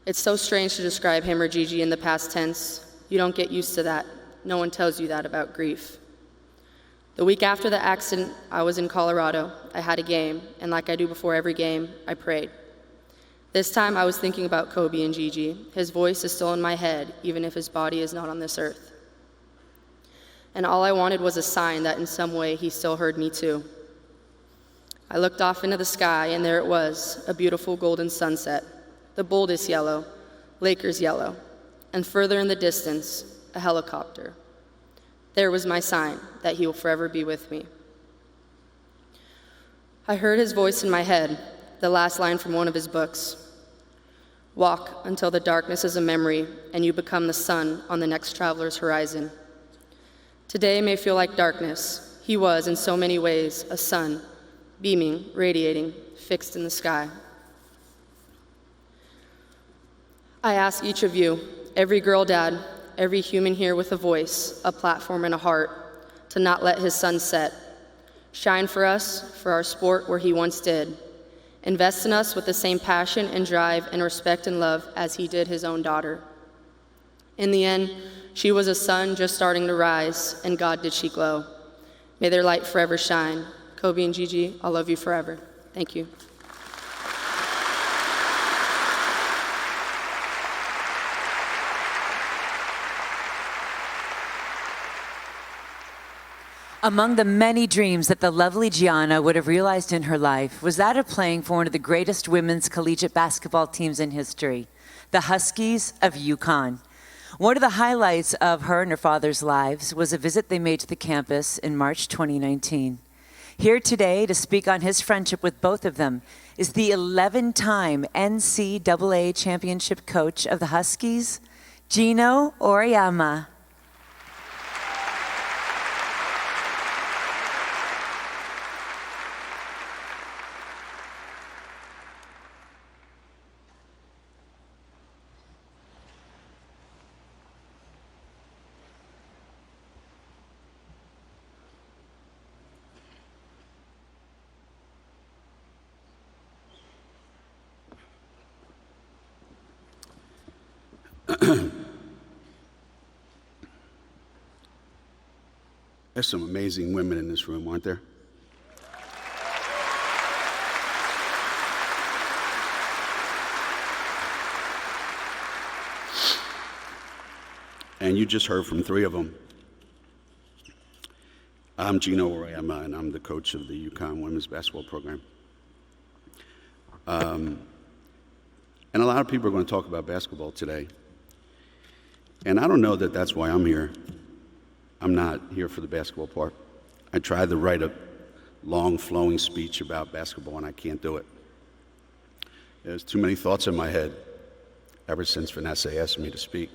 It's so strange to describe him or Gigi in the past tense. You don't get used to that. No one tells you that about grief. The week after the accident, I was in Colorado. I had a game, and like I do before every game, I prayed. This time I was thinking about Kobe and Gigi. His voice is still in my head, even if his body is not on this earth. And all I wanted was a sign that in some way he still heard me too. I looked off into the sky, and there it was, a beautiful golden sunset, the boldest yellow, Lakers yellow, and further in the distance, a helicopter. There was my sign that he will forever be with me. I heard his voice in my head, the last line from one of his books. Walk until the darkness is a memory and you become the sun on the next traveler's horizon. Today may feel like darkness. He was, in so many ways, a sun, beaming, radiating, fixed in the sky. I ask each of you, every girl dad, every human here with a voice, a platform, and a heart, to not let his sun set. Shine for us, for our sport where he once did. Invest in us with the same passion and drive and respect and love as he did his own daughter. In the end, she was a sun just starting to rise, and God did she glow. May their light forever shine. Kobe and Gigi, I'll love you forever. Thank you. Among the many dreams that the lovely Gianna would have realized in her life was that of playing for one of the greatest women's collegiate basketball teams in history, the Huskies of UConn. One of the highlights of her and her father's lives was a visit they made to the campus in March 2019. Here today to speak on his friendship with both of them is the 11-time NCAA championship coach of the Huskies, Gino Auriemma. There's some amazing women in this room, aren't there? And you just heard from three of them. I'm Gino Auriemma, and I'm the coach of the UConn women's basketball program. And a lot of people are going to talk about basketball today. And I don't know that that's why I'm here. I'm not here for the basketball part. I tried to write a long, flowing speech about basketball, and I can't do it. There's too many thoughts in my head ever since Vanessa asked me to speak.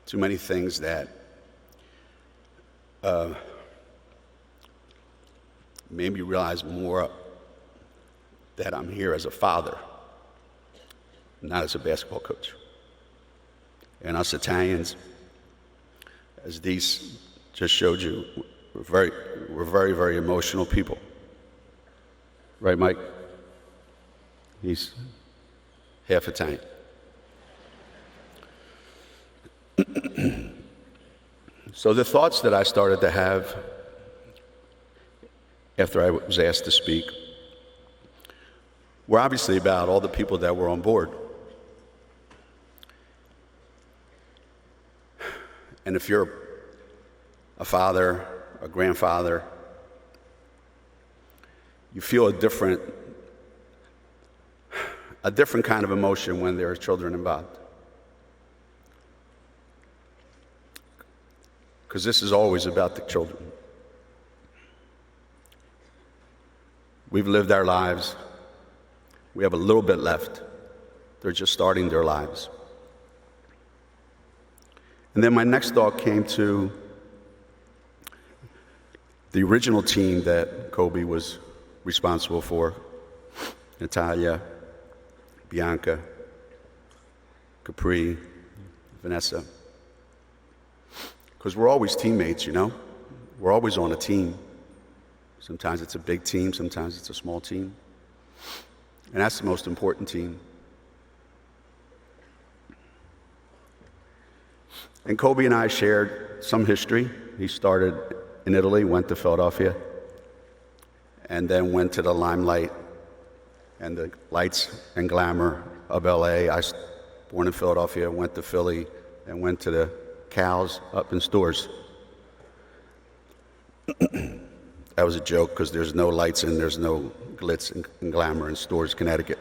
Too many things that made me realize more that I'm here as a father, not as a basketball coach. And us Italians, as these just showed you, we're very, very emotional people. Right, Mike? He's half Italian. So the thoughts that I started to have after I was asked to speak were obviously about all the people that were on board. And if you're a father, a grandfather, you feel a different kind of emotion when there are children involved. Because this is always about the children. We've lived our lives. We have a little bit left. They're just starting their lives. And then my next thought came to the original team that Kobe was responsible for: Natalia, Bianca, Capri, Vanessa. Because we're always teammates, you know? We're always on a team. Sometimes it's a big team, sometimes it's a small team. And that's the most important team. And Kobe and I shared some history. He started in Italy, went to Philadelphia, and then went to the limelight and the lights and glamour of LA. I was born in Philadelphia, went to Philly, and went to the cows up in stores. that was a joke because there's no lights and there's no glitz and glamour in Storrs, Connecticut.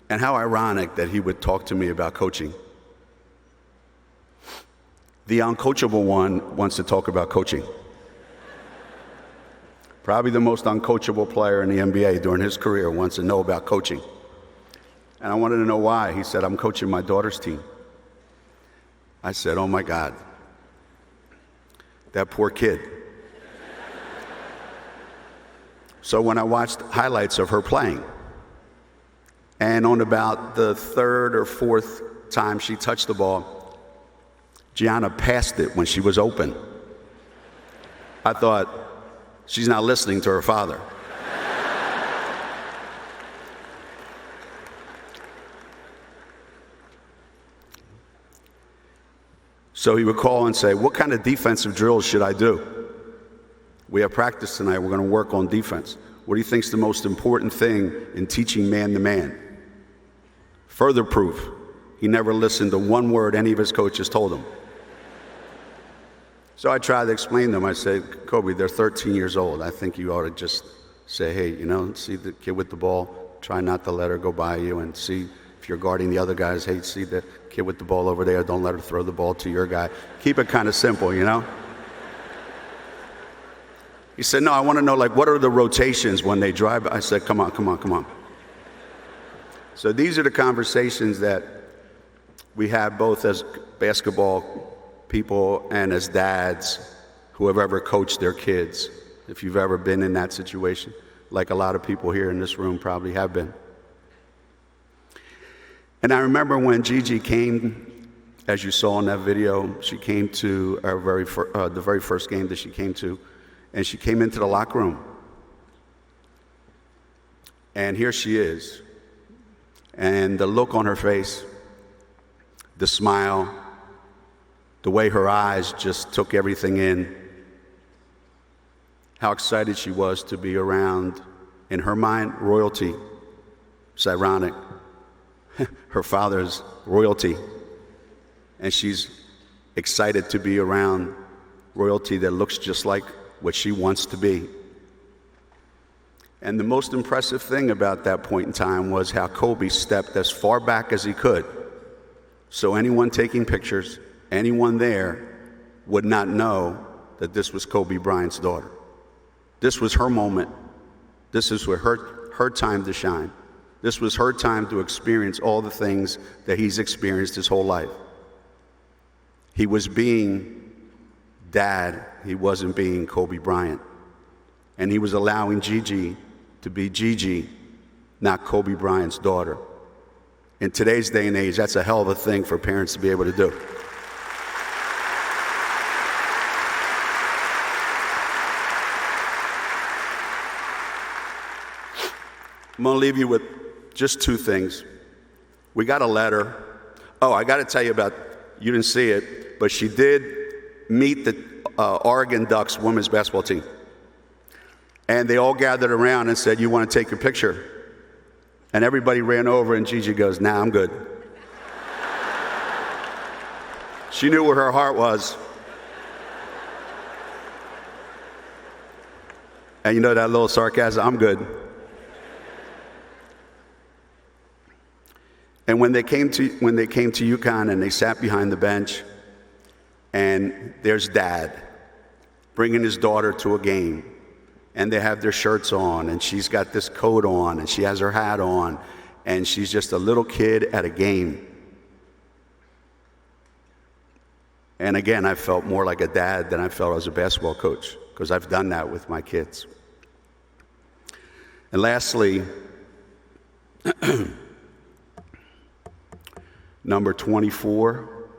And how ironic that he would talk to me about coaching. The uncoachable one wants to talk about coaching. Probably the most uncoachable player in the NBA during his career wants to know about coaching. And I wanted to know why. He said, I'm coaching my daughter's team. I said, oh my God, that poor kid. So when I watched highlights of her playing, and on about the third or fourth time she touched the ball, Gianna passed it when she was open. I thought, she's not listening to her father. So he would call and say, what kind of defensive drills should I do? We have practice tonight. We're going to work on defense. What do you think is the most important thing in teaching man-to-man? Further proof, he never listened to one word any of his coaches told him. So I tried to explain to them. I said, Kobe, they're 13 years old. I think you ought to just say, hey, you know, see the kid with the ball, try not to let her go by you, and see if you're guarding the other guys, hey, see the kid with the ball over there, don't let her throw the ball to your guy. Keep it kind of simple, you know? He said, no, I want to know, like, what are the rotations when they drive? I said, come on, come on, come on. So these are the conversations that we have both as basketball people and as dads who have ever coached their kids, if you've ever been in that situation, like a lot of people here in this room probably have been. And I remember when Gigi came, as you saw in that video, she came to our the very first game that she came to, and she came into the locker room. And here she is. And the look on her face, the smile, the way her eyes just took everything in, how excited she was to be around, in her mind, royalty. It's ironic. Her father's royalty. And she's excited to be around royalty that looks just like what she wants to be. And the most impressive thing about that point in time was how Kobe stepped as far back as he could. So anyone taking pictures, anyone there would not know that this was Kobe Bryant's daughter. This was her moment. This is where her time to shine. This was her time to experience all the things that he's experienced his whole life. He was being dad. He wasn't being Kobe Bryant. And he was allowing Gigi to be Gigi, not Kobe Bryant's daughter. In today's day and age, that's a hell of a thing for parents to be able to do. I'm going to leave you with just two things. We got a letter. Oh, I got to tell you about, you didn't see it, but she did meet the Oregon Ducks women's basketball team. And they all gathered around and said, you want to take a picture? And everybody ran over, and Gigi goes, nah, I'm good. She knew where her heart was. And you know that little sarcasm, I'm good. And when they came to UConn and they sat behind the bench, and there's dad bringing his daughter to a game, and they have their shirts on, and she's got this coat on, and she has her hat on, and she's just a little kid at a game. And again, I felt more like a dad than I felt as a basketball coach, because I've done that with my kids. And lastly, number 24,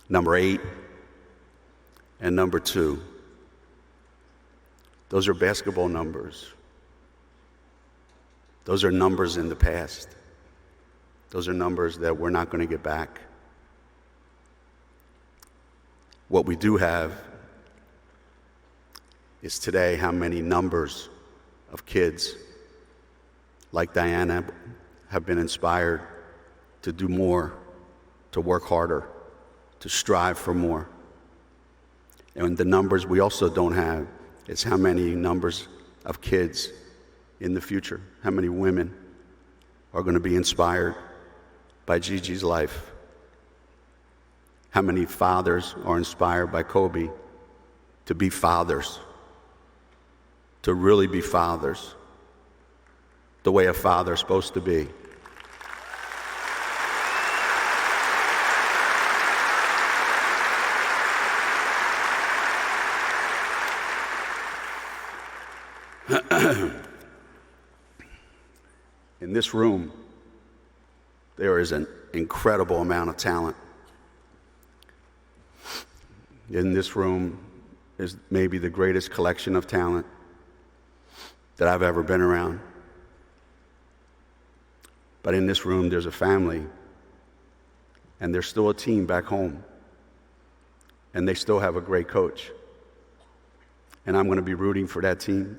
number 8, and number 2. Those are basketball numbers. Those are numbers in the past. Those are numbers that we're not going to get back. What we do have is today how many numbers of kids like Diana have been inspired to do more to work harder, to strive for more. And the numbers we also don't have is how many numbers of kids in the future, how many women are going to be inspired by Gigi's life. How many fathers are inspired by Kobe to be fathers, to really be fathers, the way a father's supposed to be. In this room, there is an incredible amount of talent. In this room is maybe the greatest collection of talent that I've ever been around. But in this room, there's a family, and there's still a team back home, and they still have a great coach. And I'm going to be rooting for that team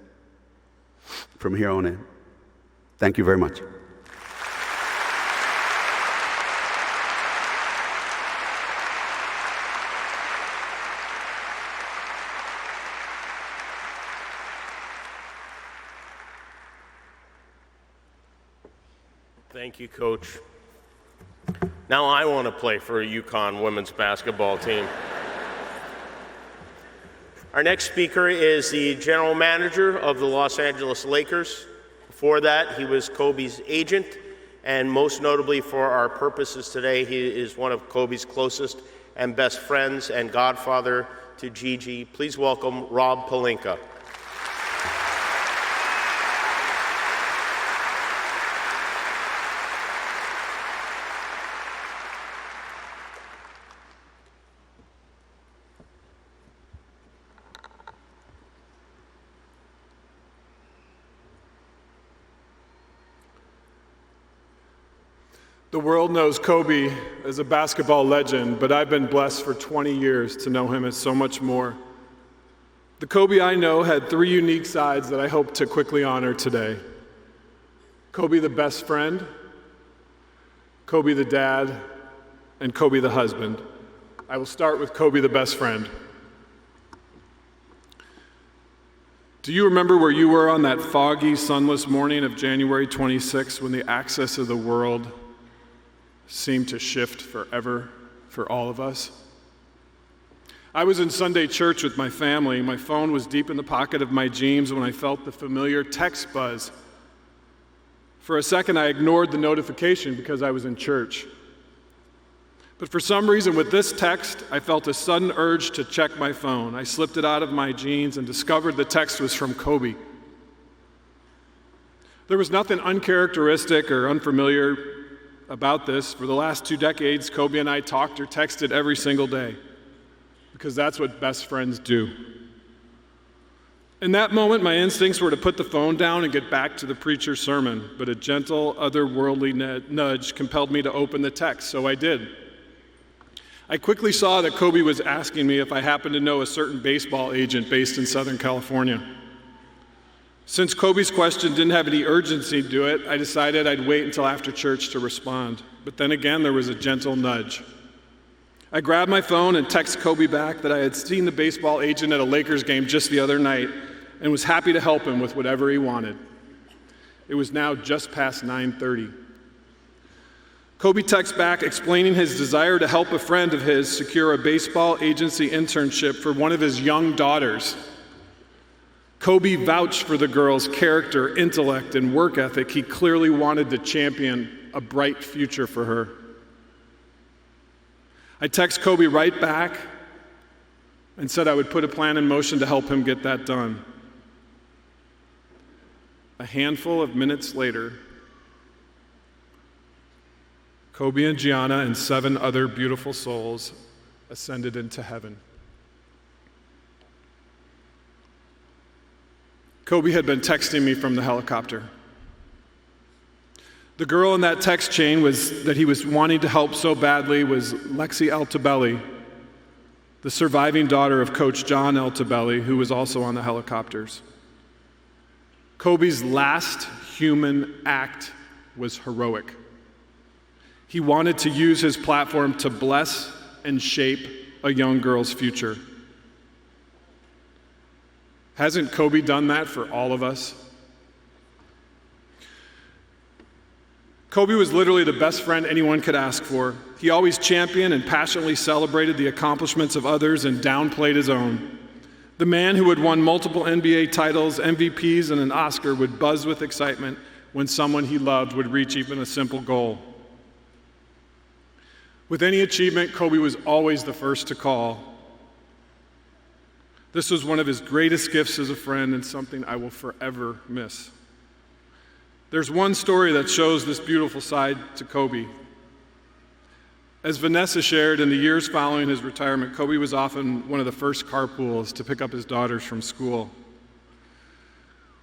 from here on in. Thank you very much. Thank you, Coach. Now I want to play for a UConn women's basketball team. Our next speaker is the general manager of the Los Angeles Lakers. Before that, he was Kobe's agent, and most notably for our purposes today, he is one of Kobe's closest and best friends and godfather to Gigi. Please welcome Rob Pelinka. The world knows Kobe as a basketball legend, but I've been blessed for 20 years to know him as so much more. The Kobe I know had three unique sides that I hope to quickly honor today. Kobe the best friend, Kobe the dad, and Kobe the husband. I will start with Kobe the best friend. Do you remember where you were on that foggy, sunless morning of January 26 when the axis of the world seemed to shift forever for all of us? I was in Sunday church with my family. My phone was deep in the pocket of my jeans when I felt the familiar text buzz. For a second, I ignored the notification because I was in church. But for some reason, with this text, I felt a sudden urge to check my phone. I slipped it out of my jeans and discovered the text was from Kobe. There was nothing uncharacteristic or unfamiliar about this. For the last 2 decades, Kobe and I talked or texted every single day, because that's what best friends do. In that moment, my instincts were to put the phone down and get back to the preacher's sermon, but a gentle, otherworldly nudge compelled me to open the text, so I did. I quickly saw that Kobe was asking me if I happened to know a certain baseball agent based in Southern California. Since Kobe's question didn't have any urgency to it, I decided I'd wait until after church to respond. But then again, there was a gentle nudge. I grabbed my phone and texted Kobe back that I had seen the baseball agent at a Lakers game just the other night and was happy to help him with whatever he wanted. It was now just past 9:30. Kobe texts back explaining his desire to help a friend of his secure a baseball agency internship for one of his young daughters. Kobe vouched for the girl's character, intellect, and work ethic. He clearly wanted to champion a bright future for her. I text Kobe right back and said I would put a plan in motion to help him get that done. A handful of minutes later, Kobe and Gianna and 7 other beautiful souls ascended into heaven. Kobe had been texting me from the helicopter. The girl in that text chain that he was wanting to help so badly was Lexi Altobelli, the surviving daughter of Coach John Altobelli, who was also on the helicopters. Kobe's last human act was heroic. He wanted to use his platform to bless and shape a young girl's future. Hasn't Kobe done that for all of us? Kobe was literally the best friend anyone could ask for. He always championed and passionately celebrated the accomplishments of others and downplayed his own. The man who had won multiple NBA titles, MVPs, and an Oscar would buzz with excitement when someone he loved would reach even a simple goal. With any achievement, Kobe was always the first to call. This was one of his greatest gifts as a friend and something I will forever miss. There's one story that shows this beautiful side to Kobe. As Vanessa shared, in the years following his retirement, Kobe was often one of the first carpools to pick up his daughters from school.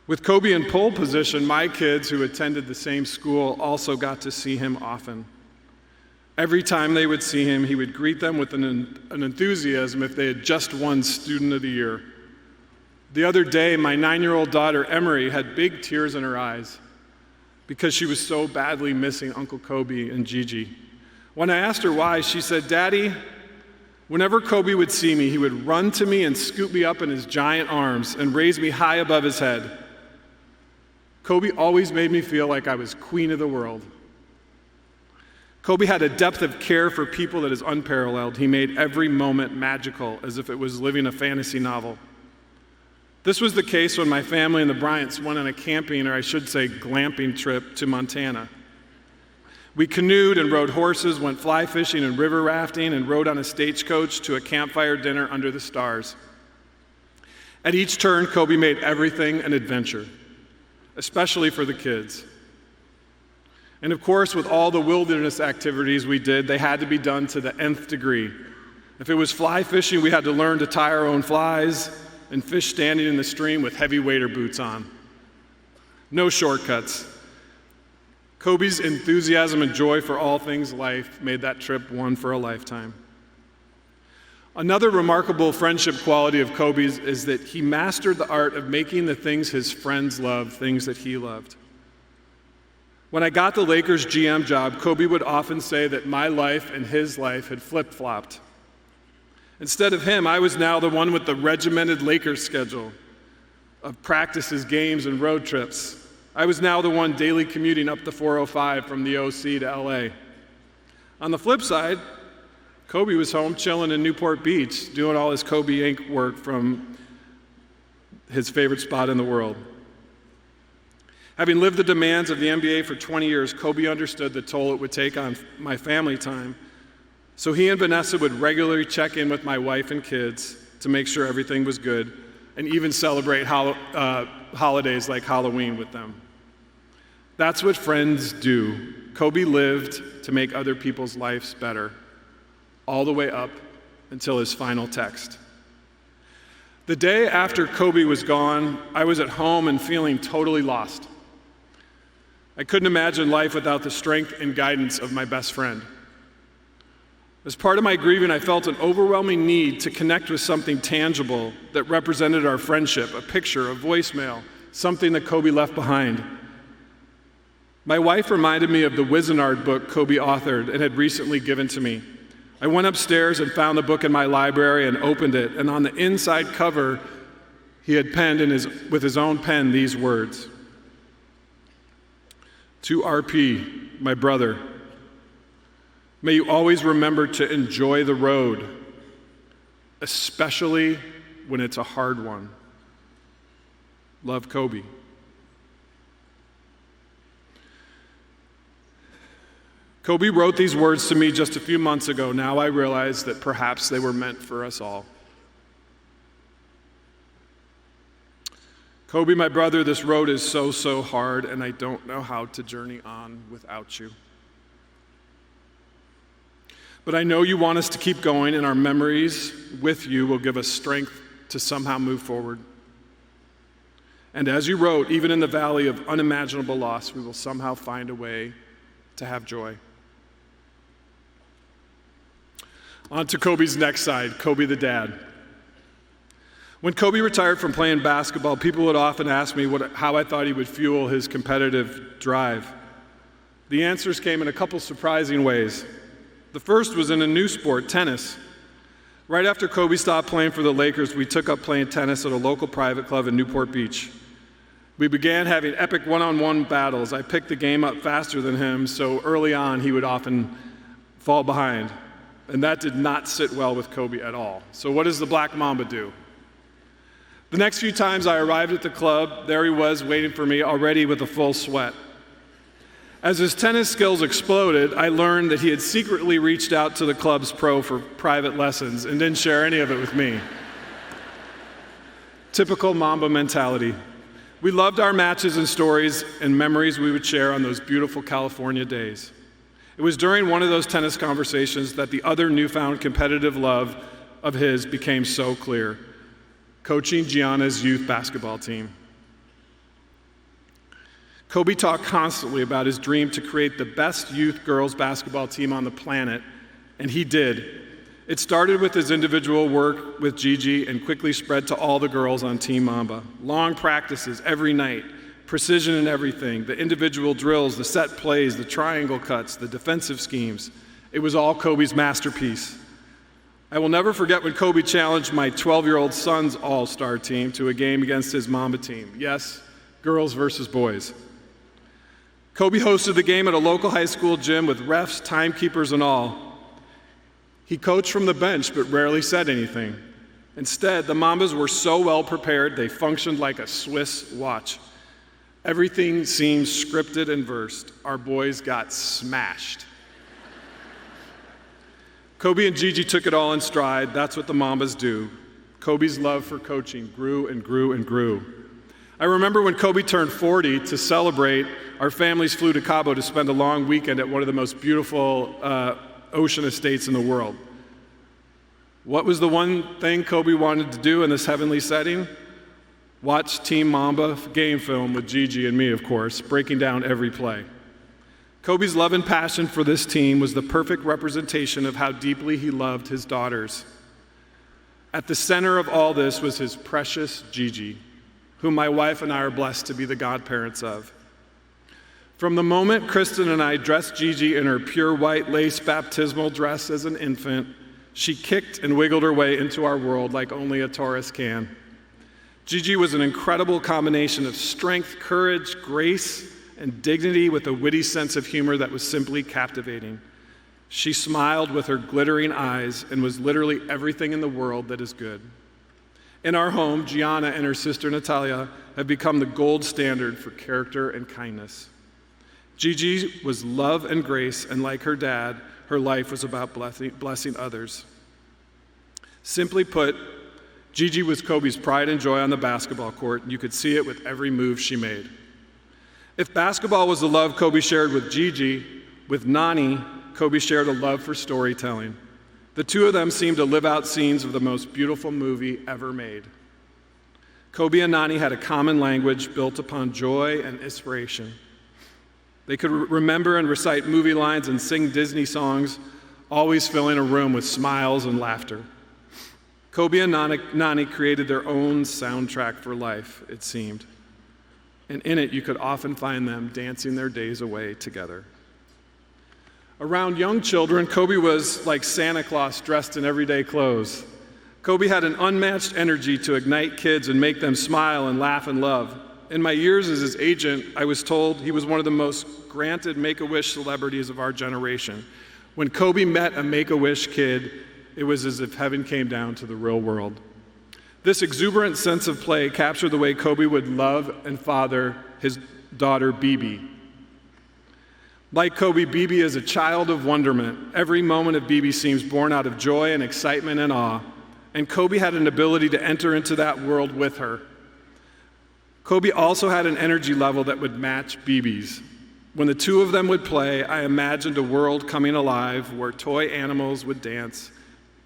With Kobe in pole position, my kids who attended the same school also got to see him often. Every time they would see him, he would greet them with an enthusiasm if they had just won Student of the Year. The other day, my 9-year-old daughter, Emery, had big tears in her eyes because she was so badly missing Uncle Kobe and Gigi. When I asked her why, she said, "Daddy, whenever Kobe would see me, he would run to me and scoop me up in his giant arms and raise me high above his head. Kobe always made me feel like I was queen of the world." Kobe had a depth of care for people that is unparalleled. He made every moment magical, as if it was living a fantasy novel. This was the case when my family and the Bryants went on a camping, or I should say glamping trip to Montana. We canoed and rode horses, went fly fishing and river rafting, and rode on a stagecoach to a campfire dinner under the stars. At each turn, Kobe made everything an adventure, especially for the kids. And of course, with all the wilderness activities we did, they had to be done to the nth degree. If it was fly fishing, we had to learn to tie our own flies and fish standing in the stream with heavy wader boots on. No shortcuts. Kobe's enthusiasm and joy for all things life made that trip one for a lifetime. Another remarkable friendship quality of Kobe's is that he mastered the art of making the things his friends loved things that he loved. When I got the Lakers GM job, Kobe would often say that my life and his life had flip-flopped. Instead of him, I was now the one with the regimented Lakers schedule of practices, games, and road trips. I was now the one daily commuting up the 405 from the OC to LA. On the flip side, Kobe was home chilling in Newport Beach, doing all his Kobe Inc. work from his favorite spot in the world. Having lived the demands of the NBA for 20 years, Kobe understood the toll it would take on my family time. So he and Vanessa would regularly check in with my wife and kids to make sure everything was good, and even celebrate holidays like Halloween with them. That's what friends do. Kobe lived to make other people's lives better, all the way up until his final text. The day after Kobe was gone, I was at home and feeling totally lost. I couldn't imagine life without the strength and guidance of my best friend. As part of my grieving, I felt an overwhelming need to connect with something tangible that represented our friendship, a picture, a voicemail, something that Kobe left behind. My wife reminded me of the Wizenard book Kobe authored and had recently given to me. I went upstairs and found the book in my library and opened it, and on the inside cover, he had penned with his own pen these words: "To R.i.p, my brother, may you always remember to enjoy the road, especially when it's a hard one. Love, Kobe." Kobe wrote these words to me just a few months ago. Now I realize that perhaps they were meant for us all. Kobe, my brother, this road is so hard, and I don't know how to journey on without you. But I know you want us to keep going, and our memories with you will give us strength to somehow move forward. And as you wrote, even in the valley of unimaginable loss, we will somehow find a way to have joy. On to Kobe's next side, Kobe the dad. When Kobe retired from playing basketball, people would often ask me how I thought he would fuel his competitive drive. The answers came in a couple surprising ways. The first was in a new sport, tennis. Right after Kobe stopped playing for the Lakers, we took up playing tennis at a local private club in Newport Beach. We began having epic one-on-one battles. I picked the game up faster than him, so early on he would often fall behind. And that did not sit well with Kobe at all. So what does the Black Mamba do? The next few times I arrived at the club, there he was waiting for me, already with a full sweat. As his tennis skills exploded, I learned that he had secretly reached out to the club's pro for private lessons and didn't share any of it with me. Typical Mamba mentality. We loved our matches and stories and memories we would share on those beautiful California days. It was during one of those tennis conversations that the other newfound competitive love of his became so clear: coaching Gianna's youth basketball team. Kobe talked constantly about his dream to create the best youth girls basketball team on the planet, and he did. It started with his individual work with Gigi and quickly spread to all the girls on Team Mamba. Long practices every night, precision in everything, the individual drills, the set plays, the triangle cuts, the defensive schemes. It was all Kobe's masterpiece. I will never forget when Kobe challenged my 12-year-old son's all-star team to a game against his Mamba team. Yes, girls versus boys. Kobe hosted the game at a local high school gym with refs, timekeepers, and all. He coached from the bench but rarely said anything. Instead, the Mambas were so well prepared they functioned like a Swiss watch. Everything seemed scripted and versed. Our boys got smashed. Kobe and Gigi took it all in stride. That's what the Mambas do. Kobe's love for coaching grew and grew and grew. I remember when Kobe turned 40, to celebrate, our families flew to Cabo to spend a long weekend at one of the most beautiful ocean estates in the world. What was the one thing Kobe wanted to do in this heavenly setting? Watch Team Mamba game film with Gigi and me, of course, breaking down every play. Kobe's love and passion for this team was the perfect representation of how deeply he loved his daughters. At the center of all this was his precious Gigi, whom my wife and I are blessed to be the godparents of. From the moment Kristen and I dressed Gigi in her pure white lace baptismal dress as an infant, she kicked and wiggled her way into our world like only a Taurus can. Gigi was an incredible combination of strength, courage, grace, and dignity with a witty sense of humor that was simply captivating. She smiled with her glittering eyes and was literally everything in the world that is good. In our home, Gianna and her sister Natalia have become the gold standard for character and kindness. Gigi was love and grace, and like her dad, her life was about blessing others. Simply put, Gigi was Kobe's pride and joy on the basketball court, and you could see it with every move she made. If basketball was the love Kobe shared with Gigi, with Nani, Kobe shared a love for storytelling. The two of them seemed to live out scenes of the most beautiful movie ever made. Kobe and Nani had a common language built upon joy and inspiration. They could remember and recite movie lines and sing Disney songs, always filling a room with smiles and laughter. Kobe and Nani created their own soundtrack for life, it seemed. And in it, you could often find them dancing their days away together. Around young children, Kobe was like Santa Claus dressed in everyday clothes. Kobe had an unmatched energy to ignite kids and make them smile and laugh and love. In my years as his agent, I was told he was one of the most granted Make-A-Wish celebrities of our generation. When Kobe met a Make-A-Wish kid, it was as if heaven came down to the real world. This exuberant sense of play captured the way Kobe would love and father his daughter, Bibi. Like Kobe, Bibi is a child of wonderment. Every moment of Bibi seems born out of joy and excitement and awe. And Kobe had an ability to enter into that world with her. Kobe also had an energy level that would match Bibi's. When the two of them would play, I imagined a world coming alive where toy animals would dance,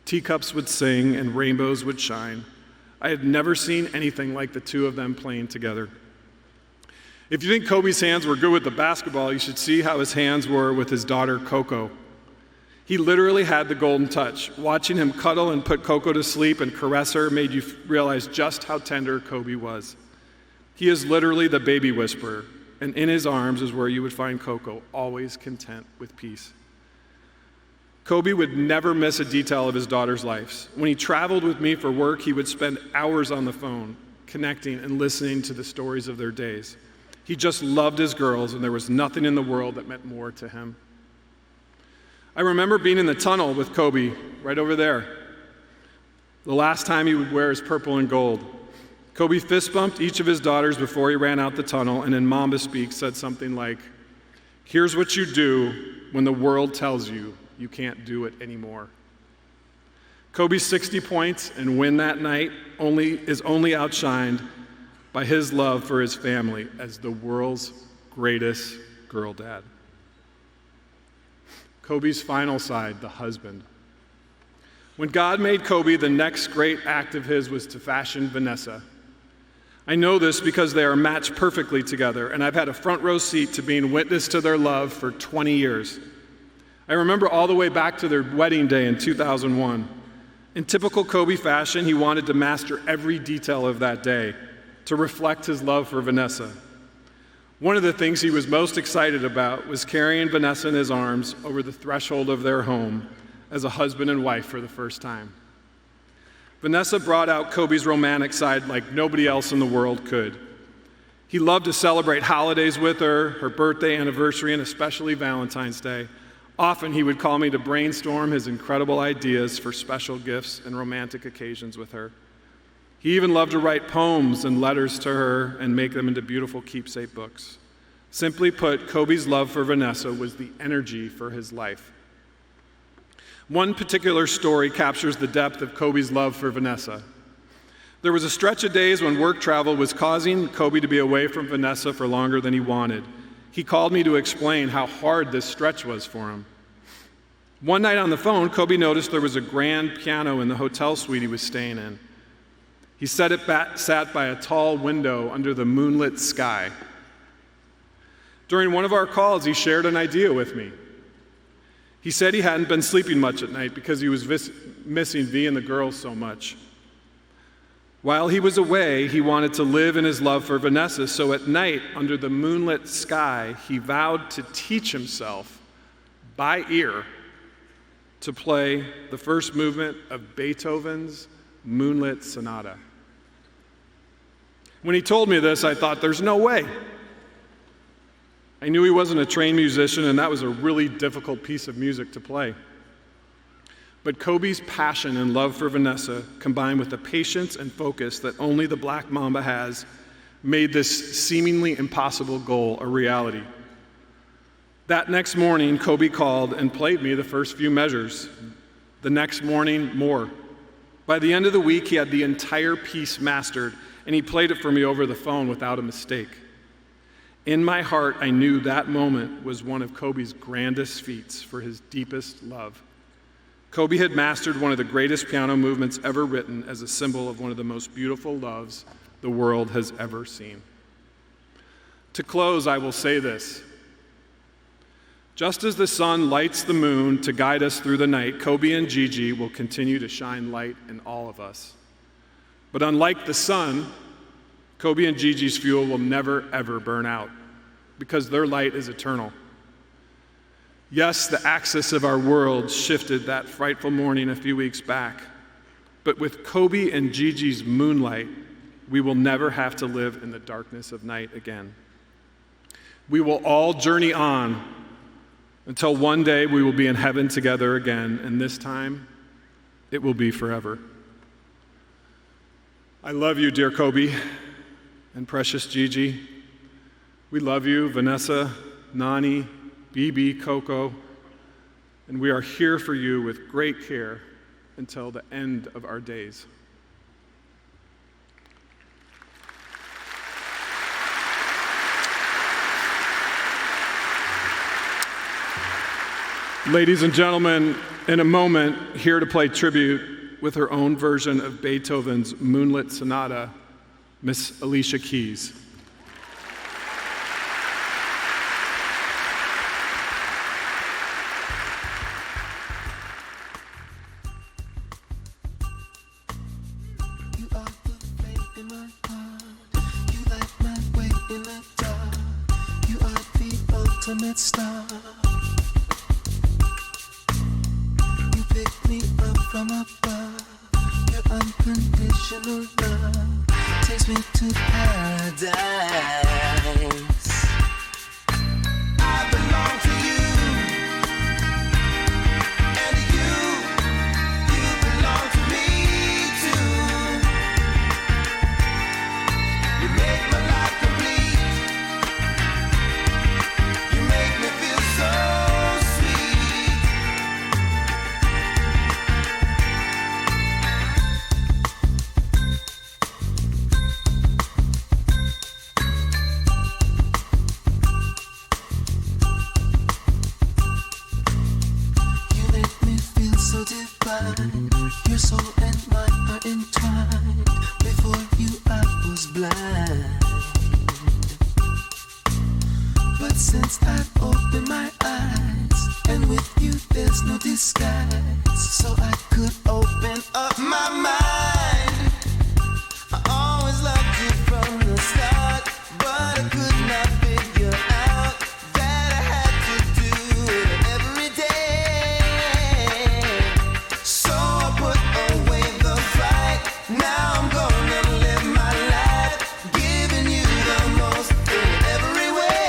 teacups would sing, and rainbows would shine. I had never seen anything like the two of them playing together. If you think Kobe's hands were good with the basketball, you should see how his hands were with his daughter, Coco. He literally had the golden touch. Watching him cuddle and put Coco to sleep and caress her made you realize just how tender Kobe was. He is literally the baby whisperer, and in his arms is where you would find Coco, always content with peace. Kobe would never miss a detail of his daughter's lives. When he traveled with me for work, he would spend hours on the phone, connecting and listening to the stories of their days. He just loved his girls, and there was nothing in the world that meant more to him. I remember being in the tunnel with Kobe, right over there, the last time he would wear his purple and gold. Kobe fist bumped each of his daughters before he ran out the tunnel, and in Mamba speak said something like, "Here's what you do when the world tells you you can't do it anymore." Kobe's 60 points and win that night is only outshined by his love for his family as the world's greatest girl dad. Kobe's final side, the husband. When God made Kobe, the next great act of his was to fashion Vanessa. I know this because they are matched perfectly together, and I've had a front row seat to being witness to their love for 20 years. I remember all the way back to their wedding day in 2001. In typical Kobe fashion, he wanted to master every detail of that day to reflect his love for Vanessa. One of the things he was most excited about was carrying Vanessa in his arms over the threshold of their home as a husband and wife for the first time. Vanessa brought out Kobe's romantic side like nobody else in the world could. He loved to celebrate holidays with her, her birthday, anniversary, and especially Valentine's Day. Often he would call me to brainstorm his incredible ideas for special gifts and romantic occasions with her. He even loved to write poems and letters to her and make them into beautiful keepsake books. Simply put, Kobe's love for Vanessa was the energy for his life. One particular story captures the depth of Kobe's love for Vanessa. There was a stretch of days when work travel was causing Kobe to be away from Vanessa for longer than he wanted. He called me to explain how hard this stretch was for him. One night on the phone, Kobe noticed there was a grand piano in the hotel suite he was staying in. He said it sat by a tall window under the moonlit sky. During one of our calls, he shared an idea with me. He said he hadn't been sleeping much at night because he was missing V and the girls so much. While he was away, he wanted to live in his love for Vanessa, so at night, under the moonlit sky, he vowed to teach himself, by ear, to play the first movement of Beethoven's Moonlit Sonata. When he told me this, I thought, there's no way. I knew he wasn't a trained musician, and that was a really difficult piece of music to play. But Kobe's passion and love for Vanessa, combined with the patience and focus that only the Black Mamba has, made this seemingly impossible goal a reality. That next morning, Kobe called and played me the first few measures. The next morning, more. By the end of the week, he had the entire piece mastered, and he played it for me over the phone without a mistake. In my heart, I knew that moment was one of Kobe's grandest feats for his deepest love. Kobe had mastered one of the greatest piano movements ever written as a symbol of one of the most beautiful loves the world has ever seen. To close, I will say this. Just as the sun lights the moon to guide us through the night, Kobe and Gigi will continue to shine light in all of us. But unlike the sun, Kobe and Gigi's fuel will never, ever burn out because their light is eternal. Yes, the axis of our world shifted that frightful morning a few weeks back, but with Kobe and Gigi's moonlight, we will never have to live in the darkness of night again. We will all journey on until one day we will be in heaven together again, and this time, it will be forever. I love you, dear Kobe and precious Gigi. We love you, Vanessa, Nani, BB, Coco, and we are here for you with great care until the end of our days. Ladies and gentlemen, in a moment, here to play tribute with her own version of Beethoven's Moonlit Sonata, Miss Alicia Keys. ultimate star. You pick me up from above. Your unconditional love takes me to paradise. I belong to you, and you belong to me too. You make my life complete. You make me feel so sweet. You make me feel so divine. Your soul and mine are entwined. Before you I was blind, but since I've opened my eyes, and with you there's no disguise, so I could open up my mind. I always loved you from the start, but I could not figure out that I had to do it every day. So I put away the fight. Now I'm gonna live my life, giving you the most in every way.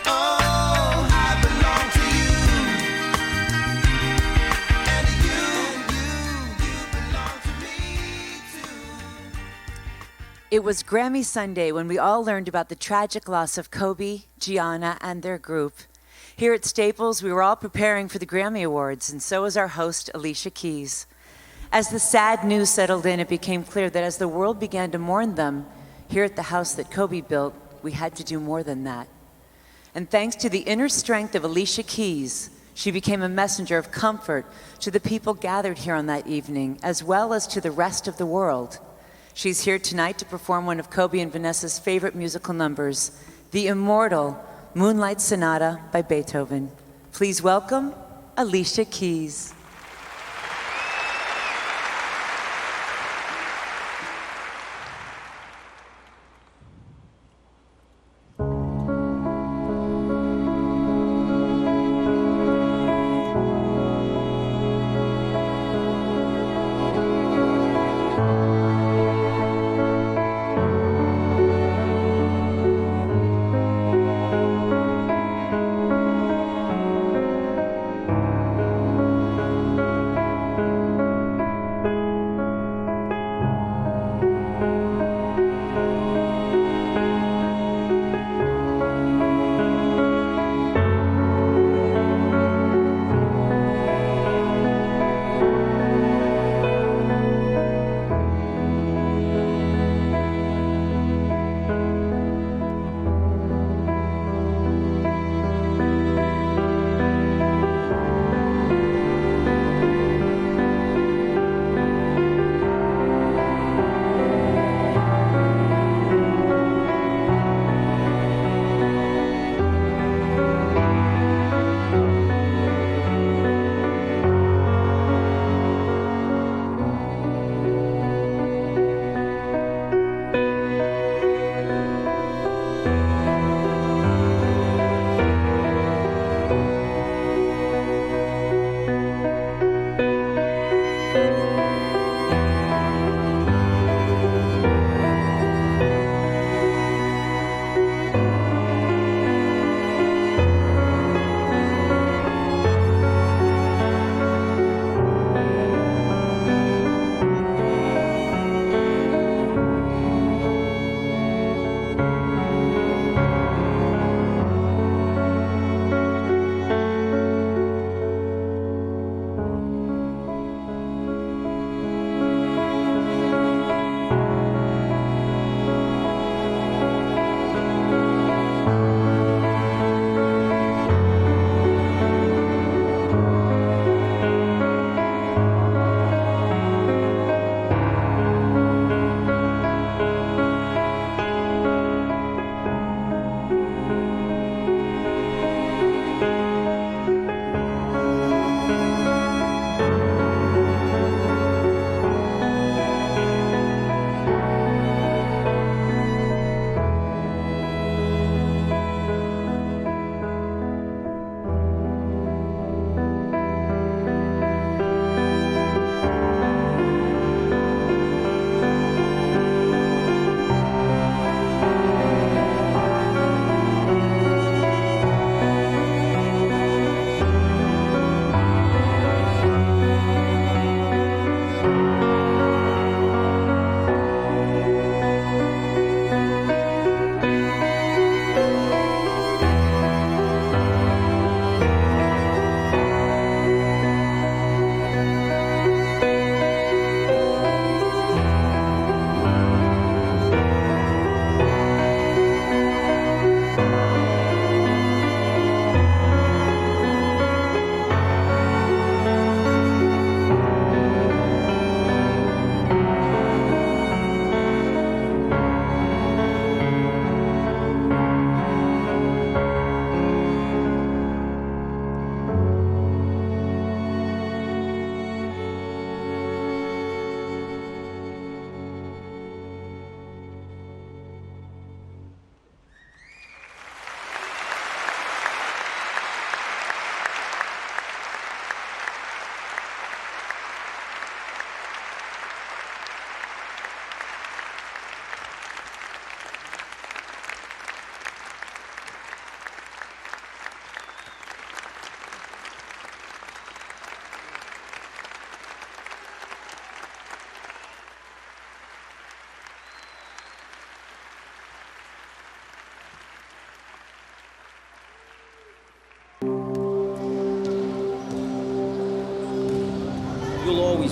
Oh, I belong to you, and you belong to me too. It was Grammy Sunday when we all learned about the tragic loss of Kobe, Gianna, and their group. Here at Staples, we were all preparing for the Grammy Awards, and so was our host, Alicia Keys. As the sad news settled in, it became clear that as the world began to mourn them, here at the house that Kobe built, we had to do more than that. And thanks to the inner strength of Alicia Keys, she became a messenger of comfort to the people gathered here on that evening, as well as to the rest of the world. She's here tonight to perform one of Kobe and Vanessa's favorite musical numbers, the immortal Moonlight Sonata by Beethoven. Please welcome Alicia Keys. You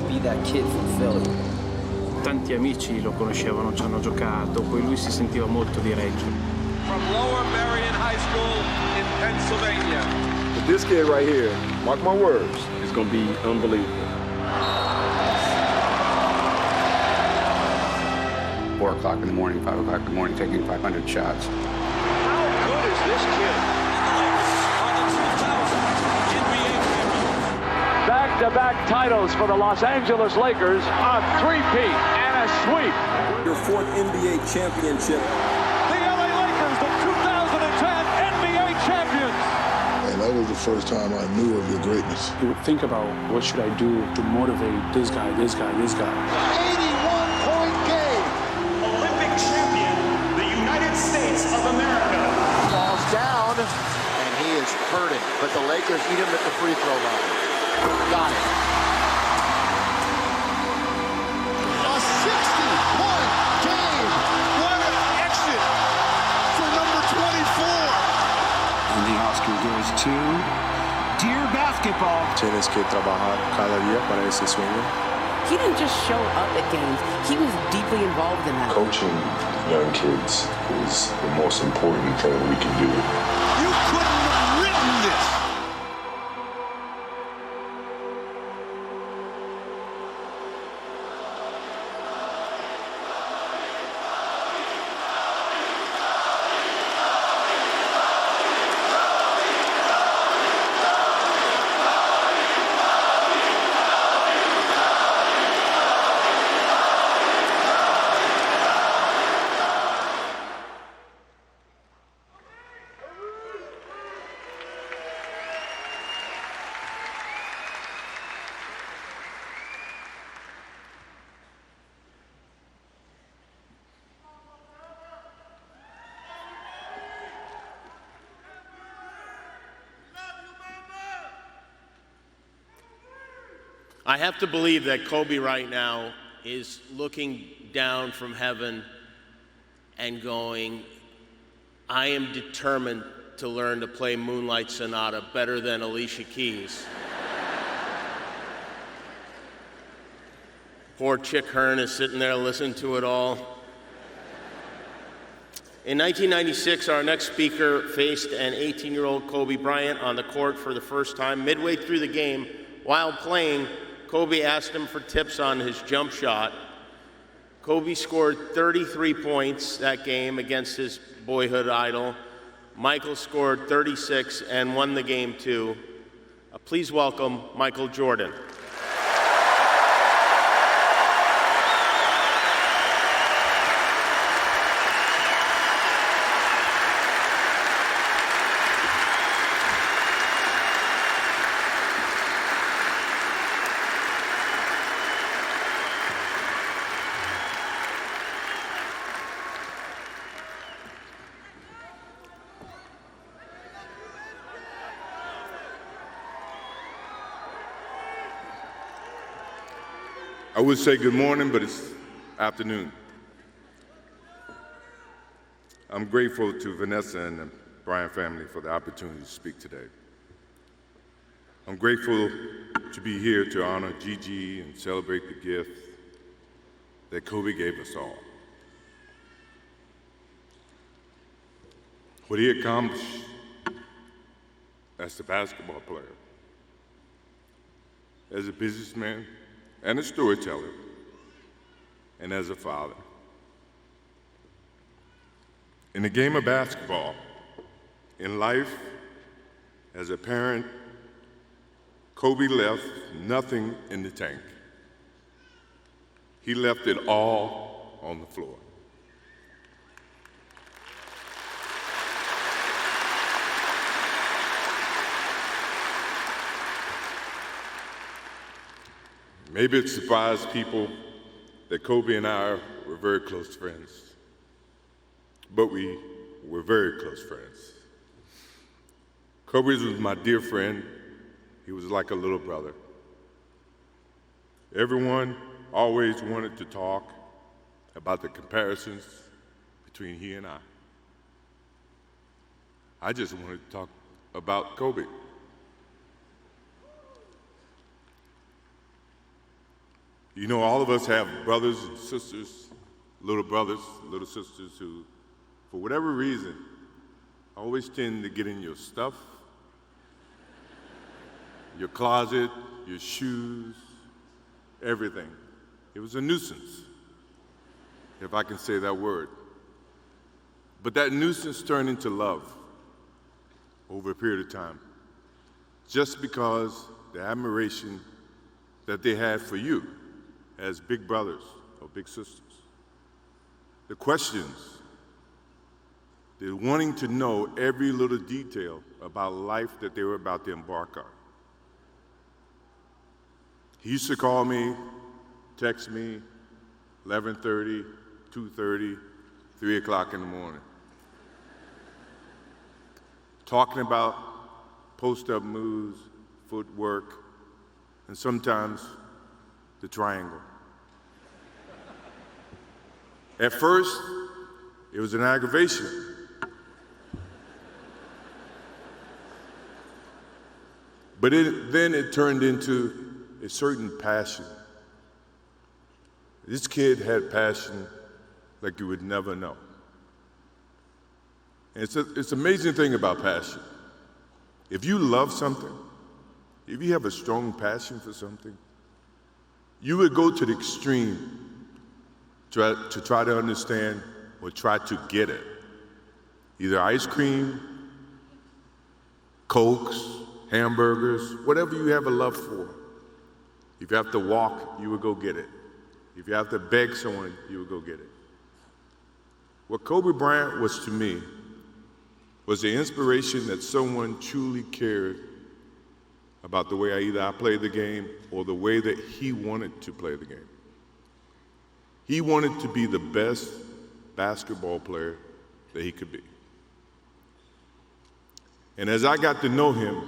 be that kid from Philly. Tanti amici lo conoscevano, ci hanno giocato, poi lui si sentiva molto di Reggio. From Lower Merion High School in Pennsylvania. But this kid right here, mark my words, is going to be unbelievable. 4 o'clock in the morning, 5 o'clock in the morning, taking 500 shots. How good is this kid? Back-to-back titles for the Los Angeles Lakers, a three-peat and a sweep. Your 4th NBA championship. The LA Lakers, the 2010 NBA champions. And that was the first time I knew of your greatness. You would think about what should I do to motivate this guy, this guy, this guy. 81-point game. Olympic champion, the United States of America. Falls down, and he is hurting. But the Lakers eat him at the free throw line. Got it. A 60-point game. What an exit for number 24. And the Oscar goes to Dear Basketball. Tienes que trabajar cada día para ese sueño. He didn't just show up at games. He was deeply involved in that. Coaching young kids is the most important thing we can do. You couldn't have written this. I have to believe that Kobe right now is looking down from heaven and going, I am determined to learn to play Moonlight Sonata better than Alicia Keys. Poor Chick Hearn is sitting there listening to it all. In 1996, our next speaker faced an 18-year-old Kobe Bryant on the court for the first time. Midway through the game, while playing, Kobe asked him for tips on his jump shot. Kobe scored 33 points that game against his boyhood idol. Michael scored 36 and won the game too. Please welcome Michael Jordan. I would say good morning, but it's afternoon. I'm grateful to Vanessa and the Bryant family for the opportunity to speak today. I'm grateful to be here to honor Gigi and celebrate the gift that Kobe gave us all. What he accomplished as a basketball player, as a businessman, and a storyteller, and as a father. In the game of basketball, in life, as a parent, Kobe left nothing in the tank. He left it all on the floor. Maybe it surprised people that Kobe and I were very close friends, but we were very close friends. Kobe was my dear friend. He was like a little brother. Everyone always wanted to talk about the comparisons between he and I. I just wanted to talk about Kobe. You know, all of us have brothers and sisters, little brothers, little sisters who, for whatever reason, always tend to get in your stuff, your closet, your shoes, everything. It was a nuisance, if I can say that word. But that nuisance turned into love over a period of time, just because the admiration that they had for you as big brothers or big sisters. The questions, the wanting to know every little detail about life that they were about to embark on. He used to call me, text me, 11:30, 2:30, 3 o'clock in the morning, talking about post-up moves, footwork, and sometimes the triangle. At first, it was an aggravation. But then it turned into a certain passion. This kid had passion like you would never know. And it's an amazing thing about passion. If you love something, if you have a strong passion for something, you would go to the extreme to try to understand or try to get it. Either ice cream, Cokes, hamburgers, whatever you have a love for. If you have to walk, you would go get it. If you have to beg someone, you would go get it. What Kobe Bryant was to me was the inspiration that someone truly cared about the way I played the game or the way that he wanted to play the game. He wanted to be the best basketball player that he could be. And as I got to know him,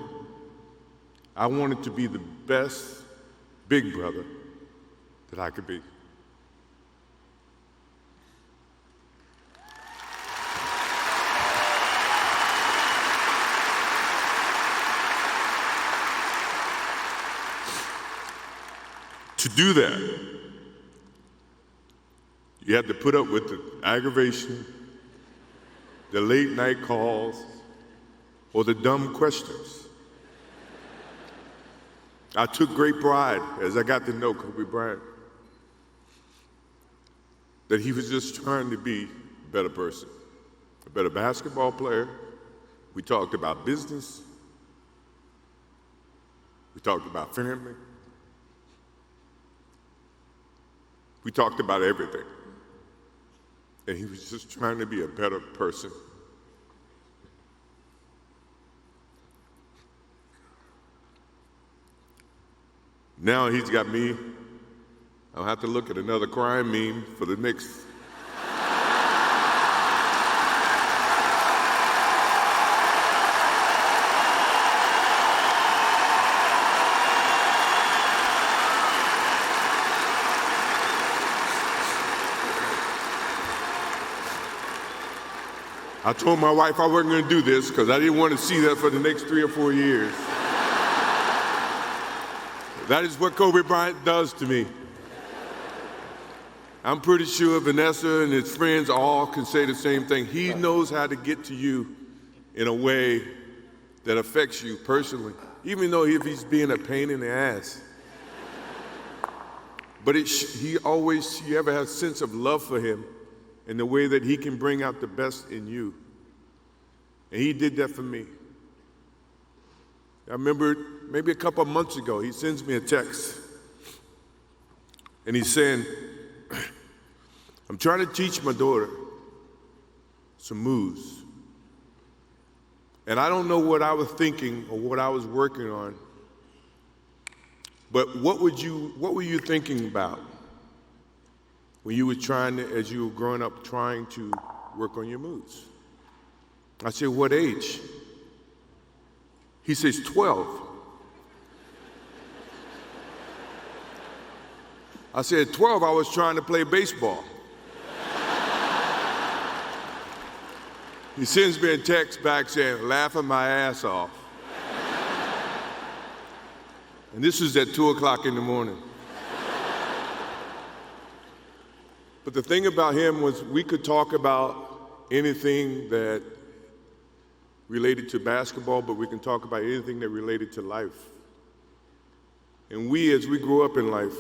I wanted to be the best big brother that I could be. To do that, you had to put up with the aggravation, the late night calls, or the dumb questions. I took great pride as I got to know Kobe Bryant that he was just trying to be a better person, a better basketball player. We talked about business. We talked about family. We talked about everything. And he was just trying to be a better person. Now he's got me. I'll have to look at another crime meme for the next. I told my wife I wasn't going to do this because I didn't want to see that for the next 3 or 4 years. That is what Kobe Bryant does to me. I'm pretty sure Vanessa and his friends all can say the same thing. He knows how to get to you in a way that affects you personally, even though if he's being a pain in the ass. But you ever have a sense of love for him in the way that he can bring out the best in you. And he did that for me. I remember maybe a couple of months ago, he sends me a text. And he's saying, I'm trying to teach my daughter some moves. And I don't know what I was thinking or what I was working on. But what were you thinking about when you were as you were growing up, trying to work on your moves? I said, what age? He says, 12. I said, 12, I was trying to play baseball. He sends me a text back saying, laughing my ass off. And this was at 2 o'clock in the morning. But the thing about him was we could talk about anything that related to basketball, but we can talk about anything that related to life. And we, as we grow up in life,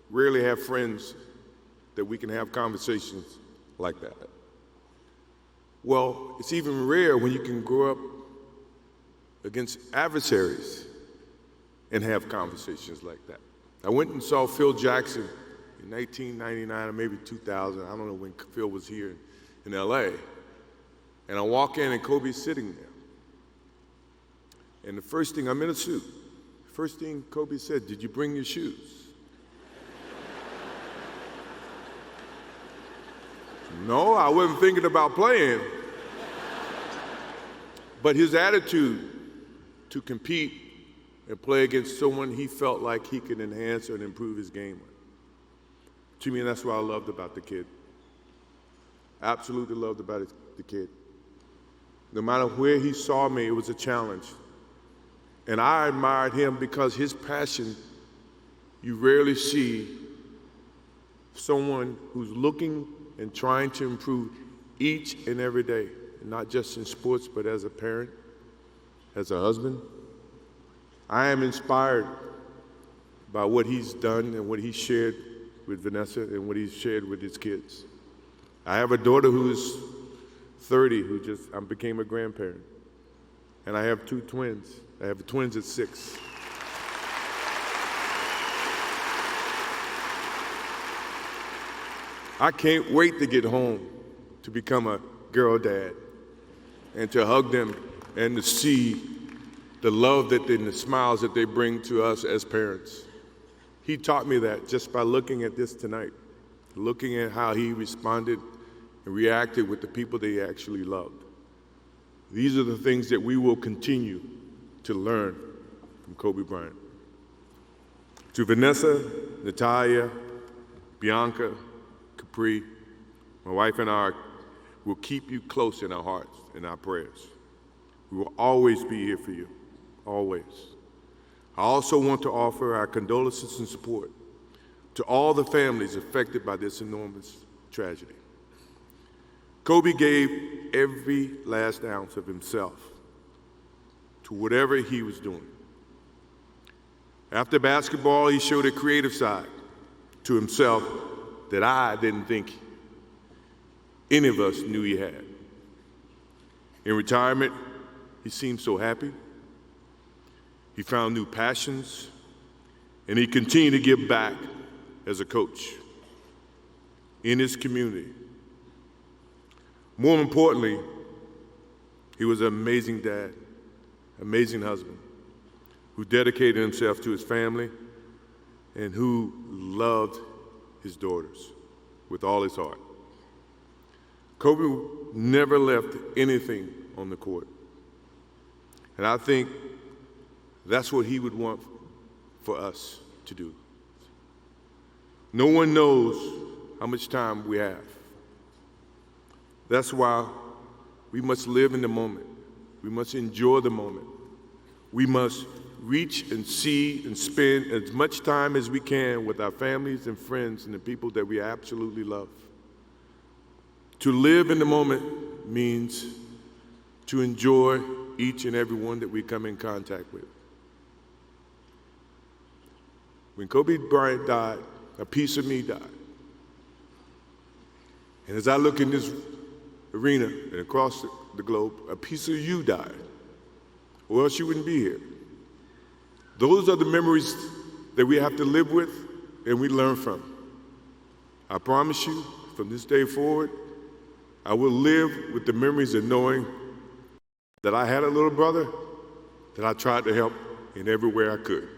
rarely have friends that we can have conversations like that. Well, it's even rare when you can grow up against adversaries and have conversations like that. I went and saw Phil Jackson in 1999 or maybe 2000. I don't know when Phil was here in LA. And I walk in and Kobe's sitting there. And the first thing, I'm in a suit. The first thing Kobe said, "Did you bring your shoes?" No, I wasn't thinking about playing. But his attitude to compete and play against someone he felt like he could enhance and improve his game with. To me, that's what I loved about the kid. Absolutely loved about the kid. No matter where he saw me, it was a challenge. And I admired him because his passion, you rarely see someone who's looking and trying to improve each and every day, not just in sports, but as a parent, as a husband. I am inspired by what he's done and what he shared with Vanessa and what he's shared with his kids. I have a daughter who's 30 who I became a grandparent. And I have 2 twins. I have twins at 6. I can't wait to get home to become a girl dad and to hug them and to see the love and the smiles that they bring to us as parents. He taught me that just by looking at this tonight, looking at how he responded and reacted with the people that he actually loved. These are the things that we will continue to learn from Kobe Bryant. To Vanessa, Natalia, Bianca, Capri, my wife and I will keep you close in our hearts and our prayers. We will always be here for you, always. I also want to offer our condolences and support to all the families affected by this enormous tragedy. Kobe gave every last ounce of himself to whatever he was doing. After basketball, he showed a creative side to himself that I didn't think any of us knew he had. In retirement, he seemed so happy. He found new passions, and he continued to give back as a coach in his community. More importantly, he was an amazing dad, amazing husband, who dedicated himself to his family and who loved his daughters with all his heart. Kobe never left anything on the court. And I think that's what he would want for us to do. No one knows how much time we have. That's why we must live in the moment. We must enjoy the moment. We must reach and see and spend as much time as we can with our families and friends and the people that we absolutely love. To live in the moment means to enjoy each and every one that we come in contact with. When Kobe Bryant died, a piece of me died. And as I look in this arena and across the globe, a piece of you died, or else you wouldn't be here. Those are the memories that we have to live with and we learn from. I promise you, from this day forward, I will live with the memories of knowing that I had a little brother that I tried to help in every way I could.